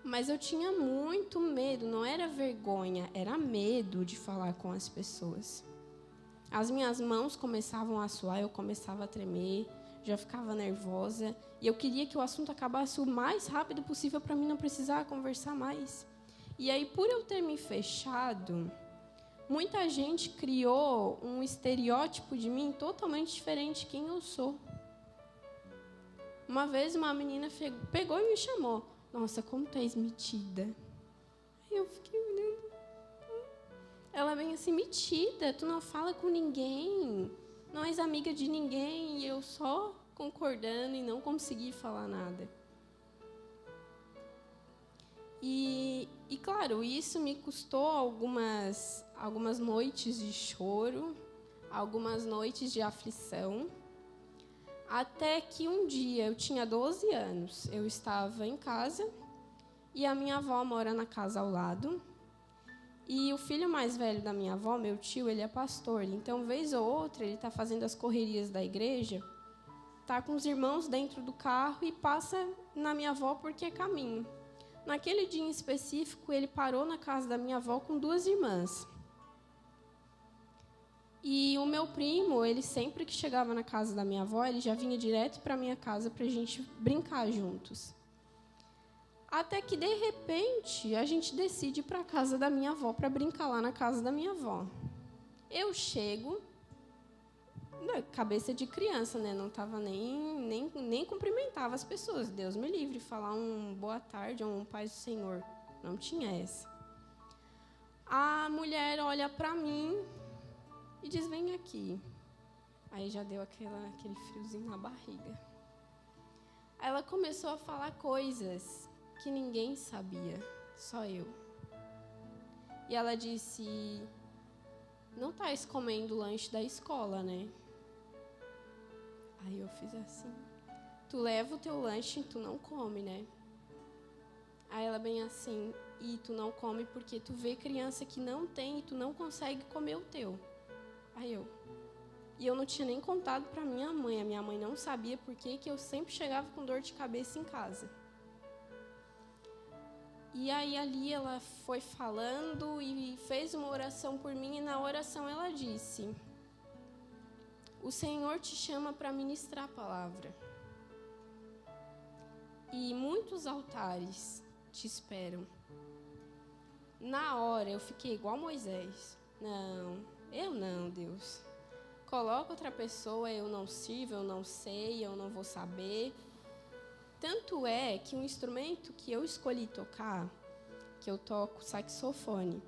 Mas eu tinha muito medo, não era vergonha, era medo de falar com as pessoas. As minhas mãos começavam a suar, eu começava a tremer, já ficava nervosa. E eu queria que o assunto acabasse o mais rápido possível para mim não precisar conversar mais. E aí, por eu ter me fechado, muita gente criou um estereótipo de mim totalmente diferente de quem eu sou. Uma vez uma menina pegou e me chamou. Nossa, como tu és metida. Aí eu fiquei olhando. Ela vem assim, metida, tu não fala com ninguém, não és amiga de ninguém. E eu só concordando e não consegui falar nada. E claro, isso me custou algumas noites de choro, algumas noites de aflição. Até que um dia, eu tinha 12 anos, eu estava em casa e a minha avó mora na casa ao lado. E o filho mais velho da minha avó, meu tio, ele é pastor. Então, vez ou outra, ele está fazendo as correrias da igreja, está com os irmãos dentro do carro e passa na minha avó porque é caminho. Naquele dia em específico, ele parou na casa da minha avó com 2 irmãs. E o meu primo, ele sempre que chegava na casa da minha avó, ele já vinha direto para a minha casa para a gente brincar juntos. Até que, de repente, a gente decide ir para a casa da minha avó para brincar lá na casa da minha avó. Eu chego, cabeça de criança, né? Não estava nem cumprimentava as pessoas. Deus me livre, falar um boa tarde ou um paz do Senhor. Não tinha essa. A mulher olha para mim e diz, vem aqui. Aí já deu aquele friozinho na barriga. Ela começou a falar coisas que ninguém sabia, só eu. E ela disse, não estás comendo o lanche da escola, né? Aí eu fiz assim, tu leva o teu lanche e tu não come, né? Aí ela bem assim, e tu não come porque tu vê criança que não tem e tu não consegue comer o teu. Aí eu não tinha nem contado para minha mãe. A minha mãe não sabia por que eu sempre chegava com dor de cabeça em casa. E aí ali ela foi falando e fez uma oração por mim. E na oração ela disse, o Senhor te chama para ministrar a palavra. E muitos altares te esperam. Na hora eu fiquei igual Moisés. Não, eu não, Deus. Coloca outra pessoa, eu não sirvo, eu não sei, eu não vou saber. Tanto é que um instrumento que eu escolhi tocar, que eu toco saxofone,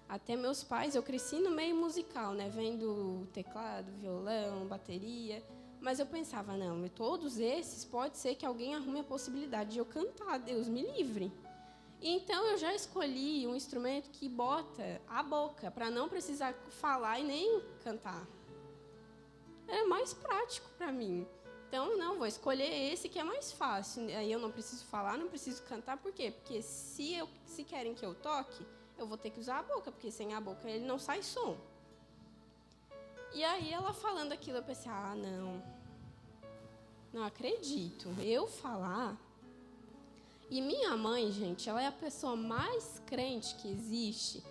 até meus pais, eu cresci no meio musical, né? Vendo teclado, violão, bateria. Mas eu pensava, não, todos esses, pode ser que alguém arrume a possibilidade de eu cantar, Deus me livre. Então, eu já escolhi um instrumento que bota a boca, para não precisar falar e nem cantar. Era mais prático para mim. Então, não, vou escolher esse que é mais fácil. Aí eu não preciso falar, não preciso cantar. Por quê? Porque se querem que eu toque, eu vou ter que usar a boca, porque sem a boca ele não sai som. E aí, ela falando aquilo, eu pensei, não acredito. Eu falar... E minha mãe, gente, ela é a pessoa mais crente que existe.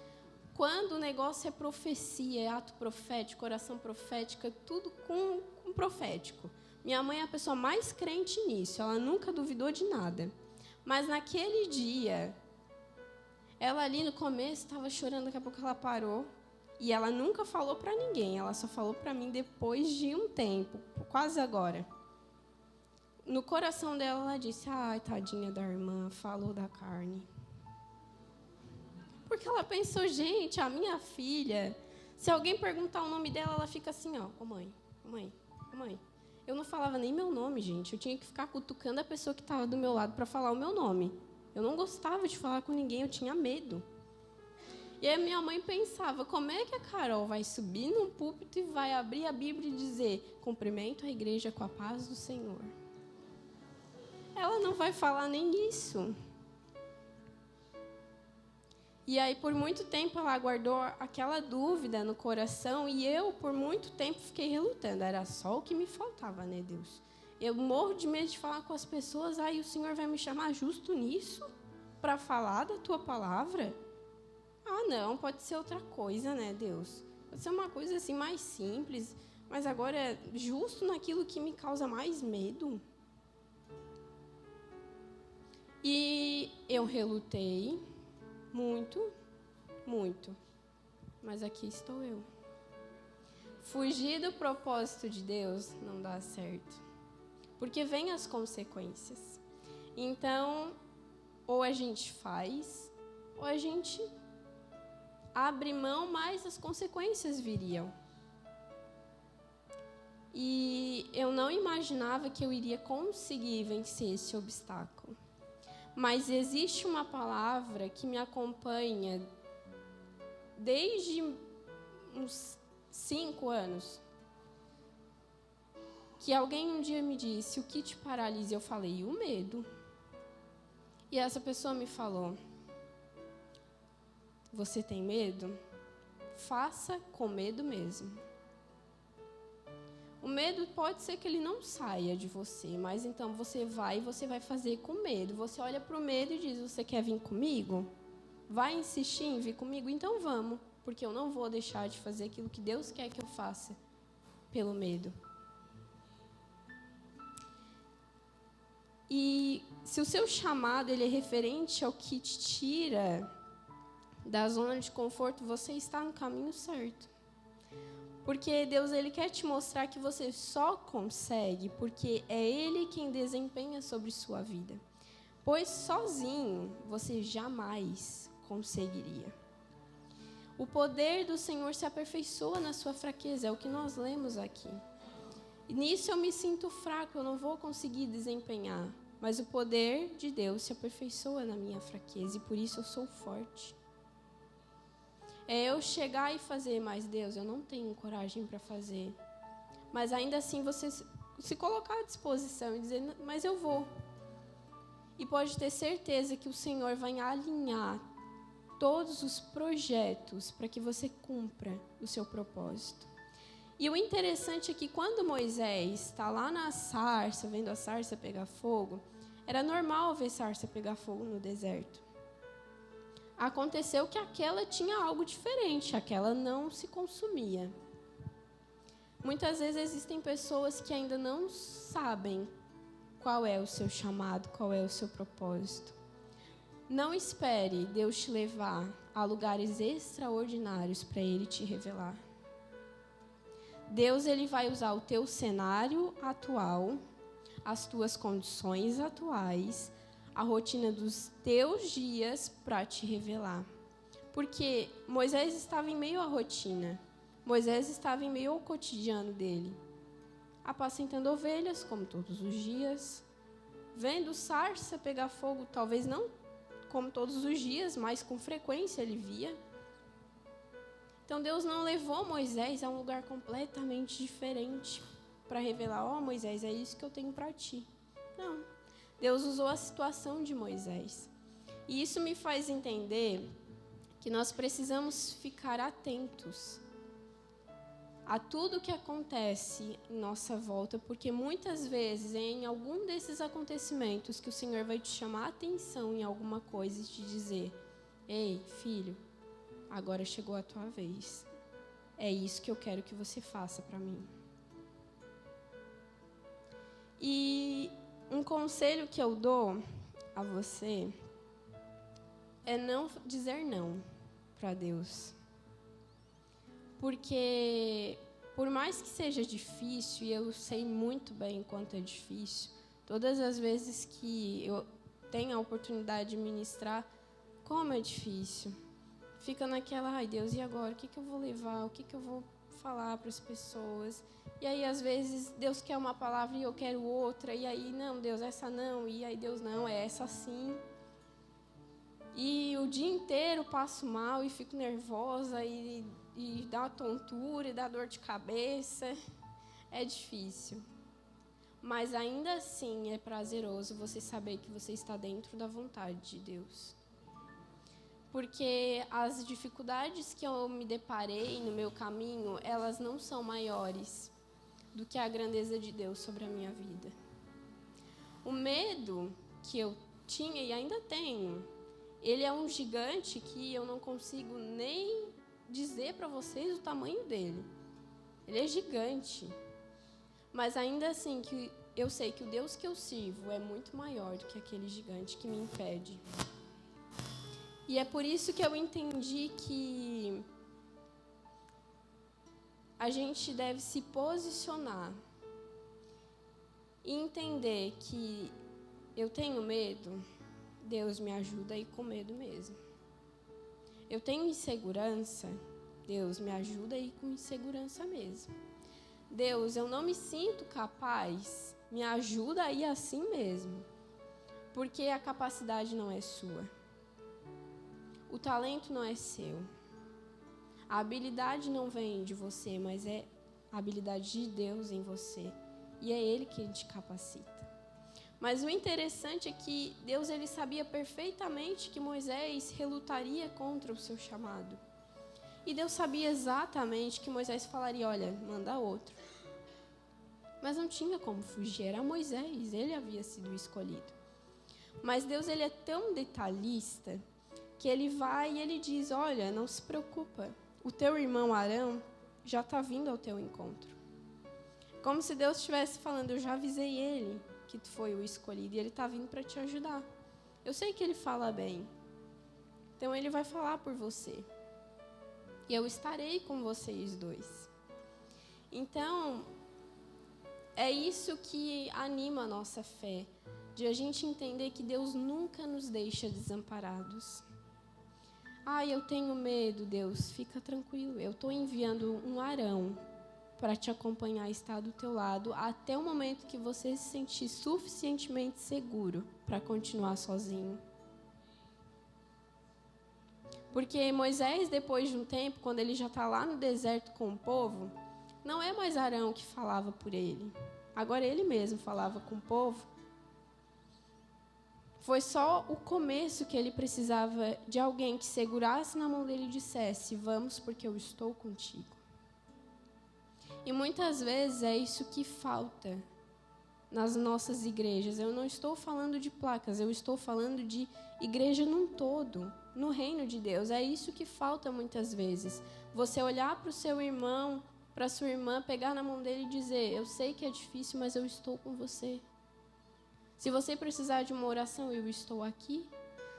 Quando o negócio é profecia, é ato profético, oração profética, tudo com profético. Minha mãe é a pessoa mais crente nisso, ela nunca duvidou de nada. Mas naquele dia, ela ali no começo estava chorando, daqui a pouco ela parou. E ela nunca falou para ninguém, ela só falou para mim depois de um tempo, quase agora. No coração dela, ela disse, ai, tadinha da irmã, falou da carne. Porque ela pensou, gente, a minha filha, se alguém perguntar o nome dela, ela fica assim, ó, ô mãe, ô mãe, ô mãe. Eu não falava nem meu nome, gente. Eu tinha que ficar cutucando a pessoa que estava do meu lado para falar o meu nome. Eu não gostava de falar com ninguém, eu tinha medo. E aí minha mãe pensava, como é que a Carol vai subir num púlpito e vai abrir a Bíblia e dizer, cumprimento a igreja com a paz do Senhor? ela não vai falar nem isso. E aí, por muito tempo, ela guardou aquela dúvida no coração e eu, por muito tempo, fiquei relutando. Era só o que me faltava, né, Deus? Eu morro de medo de falar com as pessoas, aí o Senhor vai me chamar justo nisso para falar da tua palavra? Ah, não, pode ser outra coisa, né, Deus? Pode ser uma coisa assim mais simples, mas agora é justo naquilo que me causa mais medo. E eu relutei muito, muito. Mas aqui estou eu. Fugir do propósito de Deus não dá certo. Porque vem as consequências. Então, ou a gente faz, ou a gente abre mão, mas as consequências viriam. E eu não imaginava que eu iria conseguir vencer esse obstáculo. Mas existe uma palavra que me acompanha desde uns 5 anos. Que alguém um dia me disse, o que te paralisa? Eu falei, o medo. E essa pessoa me falou, você tem medo? Faça com medo mesmo. O medo pode ser que ele não saia de você, mas então você vai fazer com medo. Você olha para o medo e diz, você quer vir comigo? Vai insistir em vir comigo? Então vamos, porque eu não vou deixar de fazer aquilo que Deus quer que eu faça pelo medo. E se o seu chamado ele é referente ao que te tira da zona de conforto, você está no caminho certo. Porque Deus ele quer te mostrar que você só consegue porque é Ele quem desempenha sobre sua vida. Pois sozinho você jamais conseguiria. O poder do Senhor se aperfeiçoa na sua fraqueza, é o que nós lemos aqui. E nisso eu me sinto fraco, eu não vou conseguir desempenhar. Mas o poder de Deus se aperfeiçoa na minha fraqueza e por isso eu sou forte. É eu chegar e fazer, mas Deus, eu não tenho coragem para fazer. Mas ainda assim você se colocar à disposição e dizer, mas eu vou. E pode ter certeza que o Senhor vai alinhar todos os projetos para que você cumpra o seu propósito. E o interessante é que quando Moisés está lá na sarça, vendo a sarça pegar fogo, era normal ver sarça pegar fogo no deserto. Aconteceu que aquela tinha algo diferente, aquela não se consumia. Muitas vezes existem pessoas que ainda não sabem qual é o seu chamado, qual é o seu propósito. Não espere Deus te levar a lugares extraordinários para Ele te revelar. Deus ele vai usar o teu cenário atual, as tuas condições atuais, a rotina dos teus dias para te revelar. Porque Moisés estava em meio à rotina. Moisés estava em meio ao cotidiano dele. Apacentando ovelhas, como todos os dias. Vendo sarça pegar fogo, talvez não como todos os dias, mas com frequência ele via. Então Deus não levou Moisés a um lugar completamente diferente para revelar, Moisés, é isso que eu tenho para ti. Não. Deus usou a situação de Moisés. E isso me faz entender que nós precisamos ficar atentos a tudo que acontece em nossa volta, porque muitas vezes, em algum desses acontecimentos, que o Senhor vai te chamar a atenção em alguma coisa e te dizer, ei, filho, agora chegou a tua vez. É isso que eu quero que você faça para mim. E um conselho que eu dou a você é não dizer não para Deus. Porque, por mais que seja difícil, e eu sei muito bem quanto é difícil, todas as vezes que eu tenho a oportunidade de ministrar, como é difícil. Fica naquela, ai Deus, e agora? O que eu vou levar? O que eu vou falar para as pessoas? E aí, às vezes, Deus quer uma palavra e eu quero outra. E aí, não, Deus, essa não. E aí, Deus, não, é essa sim. E o dia inteiro passo mal e fico nervosa e dá tontura e dá dor de cabeça. É difícil. Mas ainda assim é prazeroso você saber que você está dentro da vontade de Deus. Porque as dificuldades que eu me deparei no meu caminho, elas não são maiores do que a grandeza de Deus sobre a minha vida. O medo que eu tinha e ainda tenho, ele é um gigante que eu não consigo nem dizer para vocês o tamanho dele. Ele é gigante. Mas ainda assim, que eu sei que o Deus que eu sirvo é muito maior do que aquele gigante que me impede. E é por isso que eu entendi que a gente deve se posicionar e entender que eu tenho medo, Deus me ajuda a ir com medo mesmo. Eu tenho insegurança, Deus me ajuda a ir com insegurança mesmo. Deus, eu não me sinto capaz, me ajuda a ir assim mesmo. Porque a capacidade não é sua. O talento não é seu. A habilidade não vem de você, mas é a habilidade de Deus em você. E é Ele que te capacita. Mas o interessante é que Deus ele sabia perfeitamente que Moisés relutaria contra o seu chamado. E Deus sabia exatamente que Moisés falaria, olha, manda outro. Mas não tinha como fugir, era Moisés, ele havia sido escolhido. Mas Deus ele é tão detalhista que ele vai e ele diz, olha, não se preocupa, o teu irmão Arão já está vindo ao teu encontro. Como se Deus estivesse falando, eu já avisei ele que tu foi o escolhido e ele está vindo para te ajudar. Eu sei que ele fala bem, então ele vai falar por você. E eu estarei com vocês dois. Então, é isso que anima a nossa fé, de a gente entender que Deus nunca nos deixa desamparados. Eu tenho medo, Deus, fica tranquilo. Eu estou enviando um Arão para te acompanhar e estar do teu lado até o momento que você se sentir suficientemente seguro para continuar sozinho. Porque Moisés, depois de um tempo, quando ele já está lá no deserto com o povo, não é mais Arão que falava por ele. Agora ele mesmo falava com o povo. Foi só o começo que ele precisava de alguém que segurasse na mão dele e dissesse, vamos porque eu estou contigo. E muitas vezes é isso que falta nas nossas igrejas. Eu não estou falando de placas, eu estou falando de igreja num todo, no reino de Deus. É isso que falta muitas vezes. Você olhar para o seu irmão, para a sua irmã, pegar na mão dele e dizer, eu sei que é difícil, mas eu estou com você. Se você precisar de uma oração, eu estou aqui.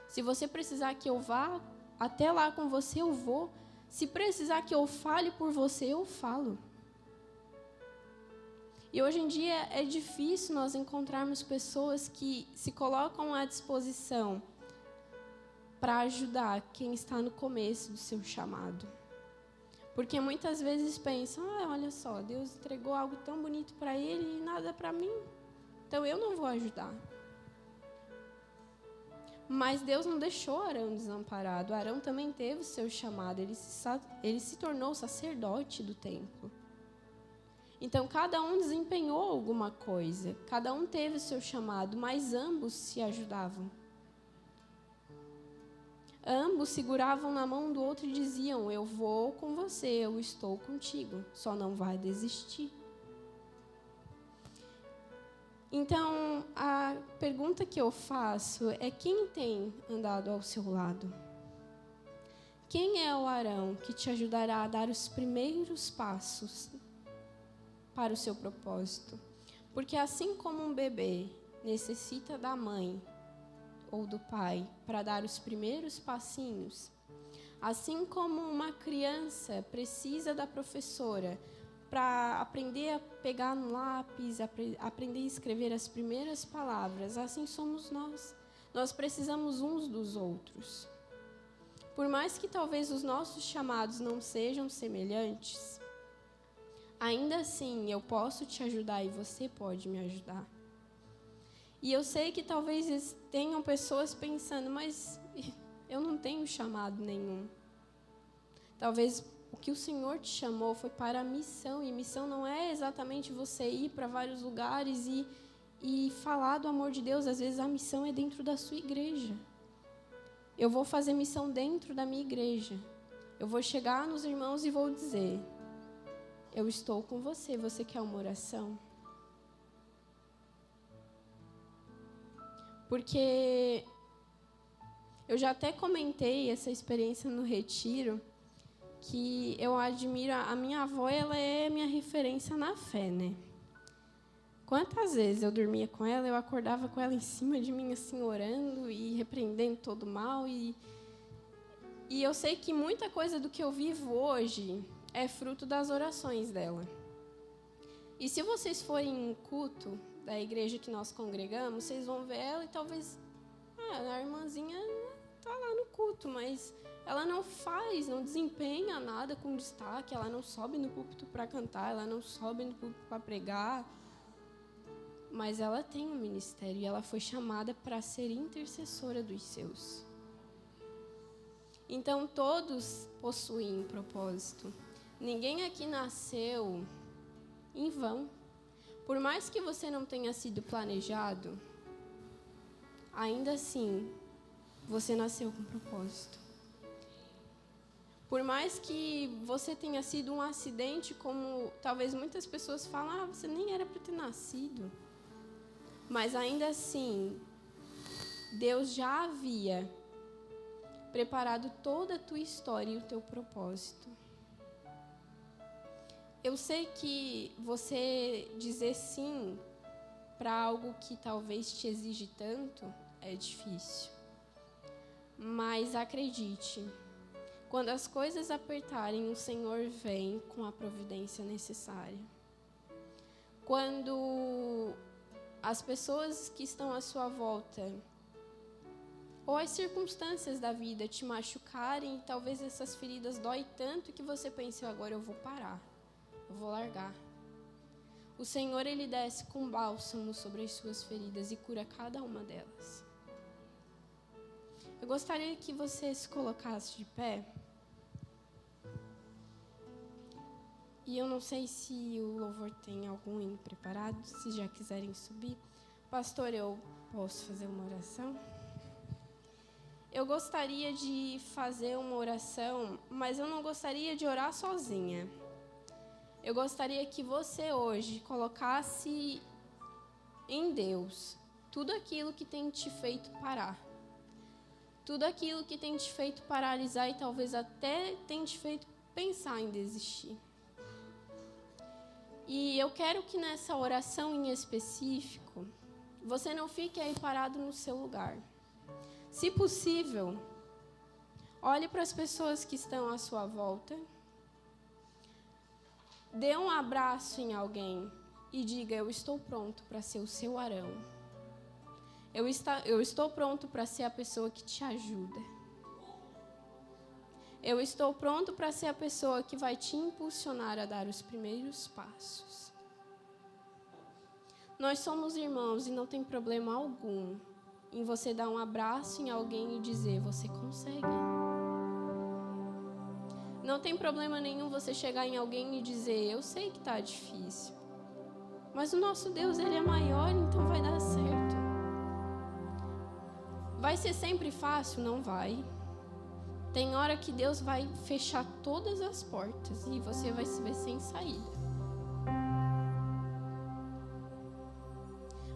Se você precisar que eu vá até lá com você, eu vou. Se precisar que eu fale por você, eu falo. E hoje em dia é difícil nós encontrarmos pessoas que se colocam à disposição para ajudar quem está no começo do seu chamado. Porque muitas vezes pensam, olha só, Deus entregou algo tão bonito para ele e nada para mim. Então eu não vou ajudar. Mas Deus não deixou Arão desamparado. Arão também teve o seu chamado. Ele se tornou sacerdote do templo. Então cada um desempenhou alguma coisa. Cada um teve o seu chamado, mas ambos se ajudavam. Ambos seguravam na mão do outro e diziam, eu vou com você, eu estou contigo. Só não vai desistir. Então, a pergunta que eu faço é quem tem andado ao seu lado? Quem é o Arão que te ajudará a dar os primeiros passos para o seu propósito? Porque assim como um bebê necessita da mãe ou do pai para dar os primeiros passinhos, assim como uma criança precisa da professora para aprender a pegar no lápis, aprender a escrever as primeiras palavras, assim somos nós. Nós precisamos uns dos outros. Por mais que talvez os nossos chamados não sejam semelhantes, ainda assim eu posso te ajudar e você pode me ajudar. E eu sei que talvez tenham pessoas pensando, mas eu não tenho chamado nenhum. Talvez o que o Senhor te chamou foi para a missão. E missão não é exatamente você ir para vários lugares e falar do amor de Deus. Às vezes a missão é dentro da sua igreja. Eu vou fazer missão dentro da minha igreja. Eu vou chegar nos irmãos e vou dizer: eu estou com você, você quer uma oração? Porque eu já até comentei essa experiência no retiro, que eu admiro, a minha avó, ela é minha referência na fé, né? Quantas vezes eu dormia com ela, eu acordava com ela em cima de mim, assim, orando e repreendendo todo o mal. E eu sei que muita coisa do que eu vivo hoje é fruto das orações dela. E se vocês forem em culto da igreja que nós congregamos, vocês vão ver ela e talvez a irmãzinha está lá no culto, mas ela não desempenha nada com destaque, ela não sobe no púlpito para cantar, ela não sobe no púlpito para pregar, mas ela tem um ministério e ela foi chamada para ser intercessora dos seus. Então, todos possuem um propósito. Ninguém aqui nasceu em vão. Por mais que você não tenha sido planejado, ainda assim, você nasceu com propósito. Por mais que você tenha sido um acidente, como talvez muitas pessoas falam, você nem era para ter nascido. Mas ainda assim, Deus já havia preparado toda a tua história e o teu propósito. Eu sei que você dizer sim para algo que talvez te exige tanto é difícil. Mas acredite, quando as coisas apertarem, o Senhor vem com a providência necessária. Quando as pessoas que estão à sua volta, ou as circunstâncias da vida te machucarem, talvez essas feridas doem tanto que você pense, agora eu vou parar, eu vou largar. O Senhor, Ele desce com bálsamo sobre as suas feridas e cura cada uma delas. Eu gostaria que você se colocasse de pé. E eu não sei se o louvor tem algum hino preparado, se já quiserem subir. Pastor, eu posso fazer uma oração? Eu gostaria de fazer uma oração, mas eu não gostaria de orar sozinha. Eu gostaria que você hoje colocasse em Deus tudo aquilo que tem te feito parar. Tudo aquilo que tem te feito paralisar e talvez até tem te feito pensar em desistir. E eu quero que nessa oração em específico, você não fique aí parado no seu lugar. Se possível, olhe para as pessoas que estão à sua volta, dê um abraço em alguém e diga: eu estou pronto para ser o seu Arão. Eu estou pronto para ser a pessoa que te ajuda. Eu estou pronto para ser a pessoa que vai te impulsionar a dar os primeiros passos. Nós somos irmãos e não tem problema algum em você dar um abraço em alguém e dizer: você consegue. Não tem problema nenhum você chegar em alguém e dizer: eu sei que está difícil, mas o nosso Deus, Ele é maior, então vai dar certo. Vai ser sempre fácil? Não vai. Tem hora que Deus vai fechar todas as portas e você vai se ver sem saída.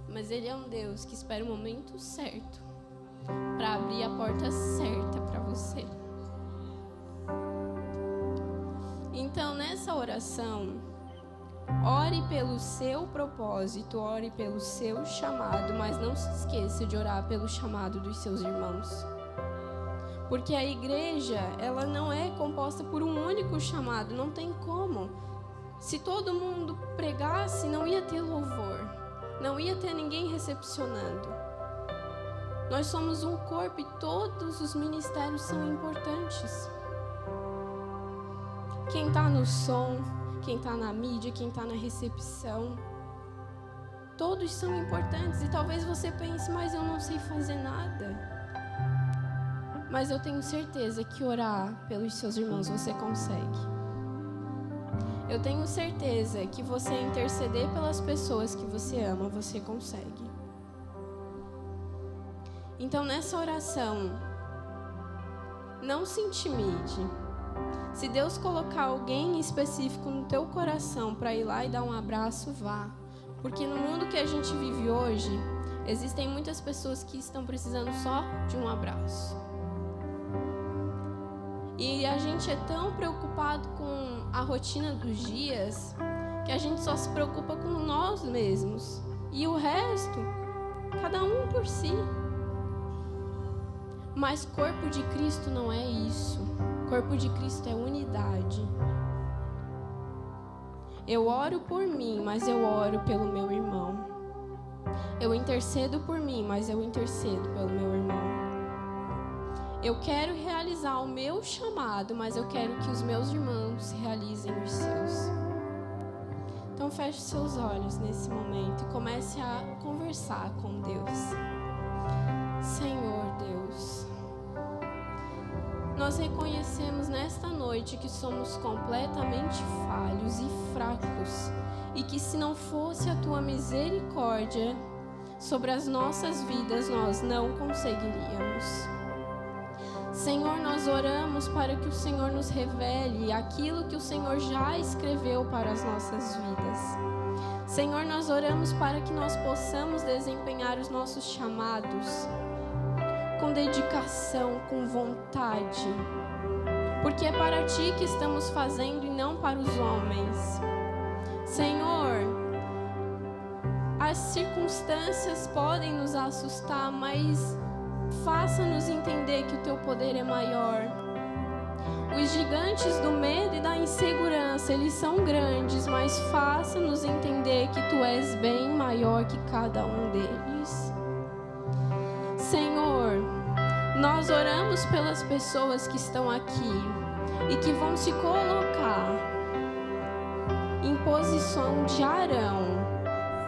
Mas Ele é um Deus que espera o momento certo para abrir a porta certa para você. Então, nessa oração, ore pelo seu propósito, ore pelo seu chamado, mas não se esqueça de orar pelo chamado dos seus irmãos. Porque a igreja, ela não é composta por um único chamado, não tem como. Se todo mundo pregasse, não ia ter louvor, não ia ter ninguém recepcionando. Nós somos um corpo e todos os ministérios são importantes. Quem está no som, quem está na mídia, quem está na recepção, todos são importantes. E talvez você pense: mas eu não sei fazer nada. Mas eu tenho certeza que orar pelos seus irmãos você consegue. Eu tenho certeza que você interceder pelas pessoas que você ama, você consegue. Então, nessa oração, não se intimide. Se Deus colocar alguém específico no teu coração para ir lá e dar um abraço, vá. Porque no mundo que a gente vive hoje, existem muitas pessoas que estão precisando só de um abraço. E a gente é tão preocupado com a rotina dos dias que a gente só se preocupa com nós mesmos. E o resto, cada um por si. Mas corpo de Cristo não é isso. Corpo de Cristo é unidade. Eu oro por mim, mas eu oro pelo meu irmão. Eu intercedo por mim, mas eu intercedo pelo meu irmão. Eu quero realizar o meu chamado, mas eu quero que os meus irmãos realizem os seus. Então feche seus olhos nesse momento e comece a conversar com Deus. Senhor Deus, nós reconhecemos nesta noite que somos completamente falhos e fracos e que se não fosse a Tua misericórdia sobre as nossas vidas, nós não conseguiríamos. Senhor, nós oramos para que o Senhor nos revele aquilo que o Senhor já escreveu para as nossas vidas. Senhor, nós oramos para que nós possamos desempenhar os nossos chamados com dedicação, com vontade, porque é para Ti que estamos fazendo e não para os homens. Senhor, as circunstâncias podem nos assustar, mas faça-nos entender que o Teu poder é maior. Os gigantes do medo e da insegurança, eles são grandes, mas faça-nos entender que Tu és bem maior que cada um deles. Senhor, nós oramos pelas pessoas que estão aqui e que vão se colocar em posição de Arão,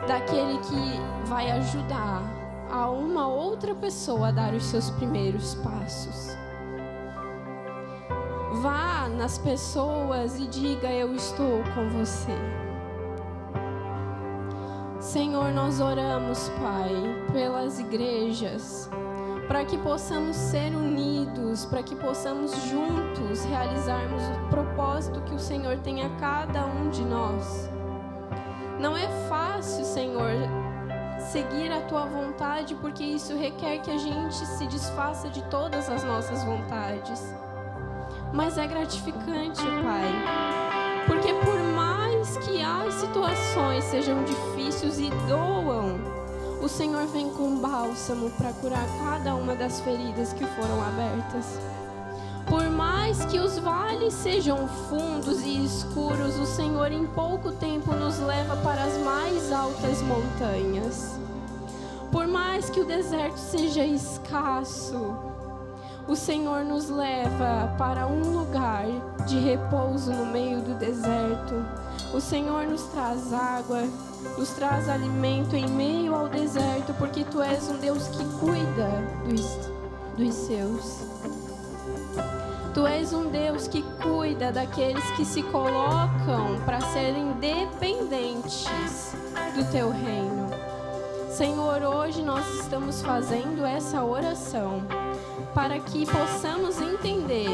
daquele que vai ajudar a uma outra pessoa a dar os seus primeiros passos. Vá nas pessoas e diga: eu estou com você. Senhor, nós oramos, Pai, pelas igrejas, para que possamos ser unidos, para que possamos juntos realizarmos o propósito que o Senhor tem a cada um de nós. Não é fácil, Senhor, seguir a Tua vontade, porque isso requer que a gente se desfaça de todas as nossas vontades. Mas é gratificante, Pai, porque por mais que as situações sejam difíceis e doam, o Senhor vem com bálsamo para curar cada uma das feridas que foram abertas. Por mais que os vales sejam fundos e escuros, o Senhor em pouco tempo nos leva para as mais altas montanhas. Por mais que o deserto seja escasso, o Senhor nos leva para um lugar de repouso no meio do deserto. O Senhor nos traz água, nos traz alimento em meio ao deserto, porque Tu és um Deus que cuida dos seus. Tu és um Deus que cuida daqueles que se colocam para serem dependentes do Teu reino. Senhor, hoje nós estamos fazendo essa oração para que possamos entender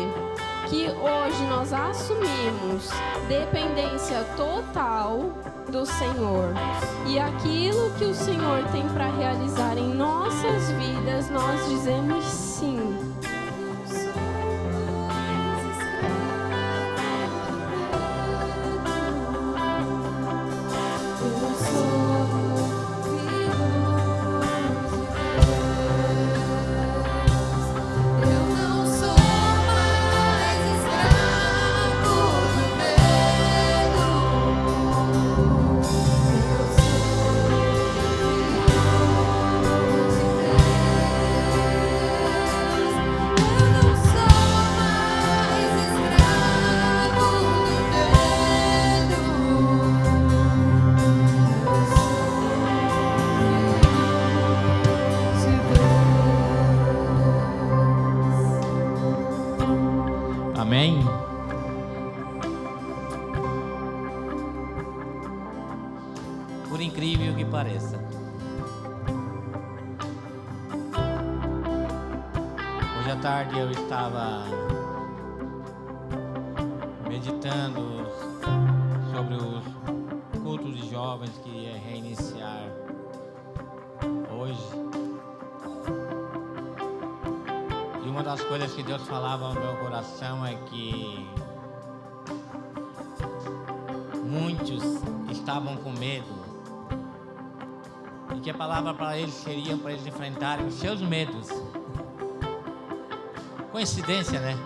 que hoje nós assumimos dependência total do Senhor. E aquilo que o Senhor tem para realizar em nossas vidas, nós dizemos sim. por incrível que pareça. Hoje à tarde eu estava meditando sobre os cultos de jovens que ia reiniciar hoje. E uma das coisas que Deus falava no meu coração é que muitos estavam com medo e que a palavra para eles seria para eles enfrentarem os seus medos. Coincidência, né?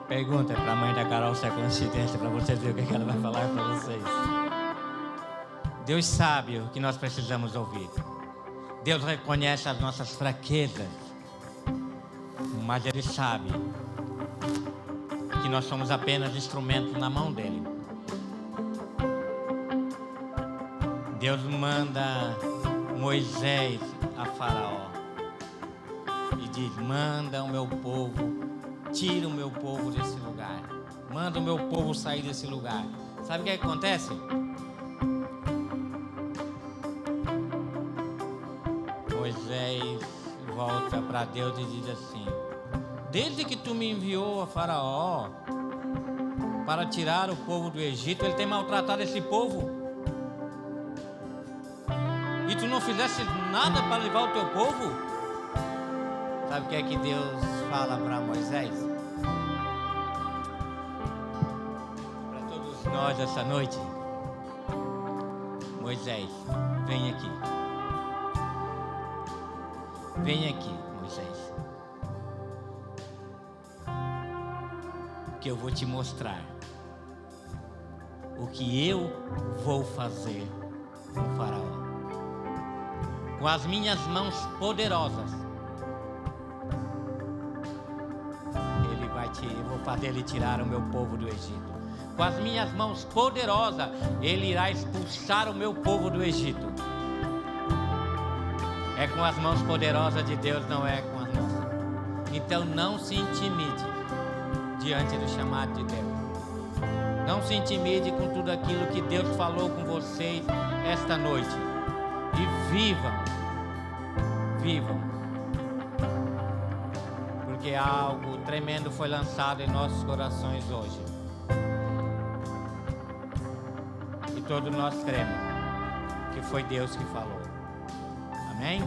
Pergunta para a mãe da Carol se é coincidência, para você ver o que ela vai falar para vocês. Deus sabe o que nós precisamos ouvir. Deus reconhece as nossas fraquezas, mas Ele sabe que nós somos apenas instrumentos na mão dEle. Deus manda Moisés a Faraó e diz: manda o meu povo, tira o meu povo desse lugar, manda o meu povo sair desse lugar. Sabe o que acontece? Moisés volta para Deus e diz assim: desde que tu me enviou a Faraó para tirar o povo do Egito, ele tem maltratado esse povo. E tu não fizeste nada para levar o teu povo? Sabe o que é que Deus fala para Moisés? Para todos nós essa noite: Moisés, vem aqui. Vem aqui, Moisés, que eu vou te mostrar o que eu vou fazer com o Faraó. Com as minhas mãos poderosas, eu vou fazer ele tirar o meu povo do Egito. Com as minhas mãos poderosas, ele irá expulsar o meu povo do Egito. É com as mãos poderosas de Deus, não é com as nossas. Então não se intimide diante do chamado de Deus. Não se intimide com tudo aquilo que Deus falou com vocês esta noite. E vivam. Porque algo tremendo foi lançado em nossos corações hoje. E todos nós cremos que foi Deus que falou. Amém?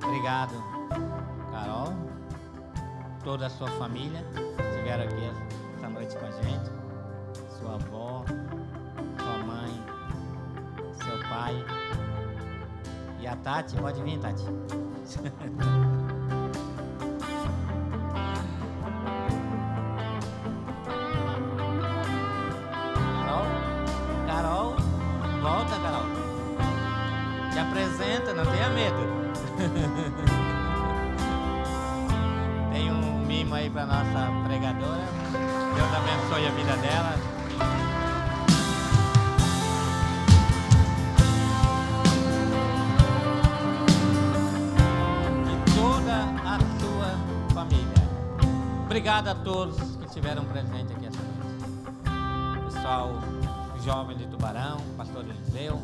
Obrigado, Carol, toda a sua família que estiveram aqui esta noite com a gente, sua avó, sua mãe, seu pai e a Tati. Pode vir, Tati. Carol, volta, Carol. Te apresenta, não tenha medo. Tem um mimo aí para nossa pregadora. Deus abençoe a vida dela. E toda a sua família. Obrigado a todos que estiveram presentes aqui essa noite. Pessoal jovem de Tubarão, pastor Eliseu.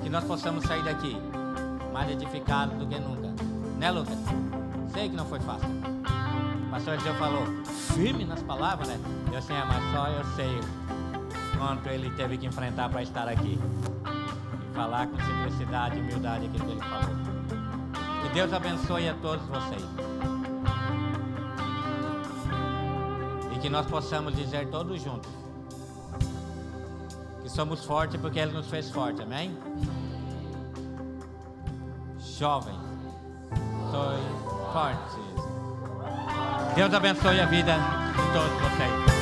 Que nós possamos sair daqui mais edificados do que nunca, né, Lucas? Sei que não foi fácil. O pastor Eliseu falou firme nas palavras, né? Eu sei, mas só eu sei quanto ele teve que enfrentar para estar aqui e falar com simplicidade e humildade aquilo que ele falou. Que Deus abençoe a todos vocês e que nós possamos dizer todos juntos que somos fortes porque Ele nos fez fortes, amém? Jovens, sois fortes. Deus abençoe a vida de todos vocês.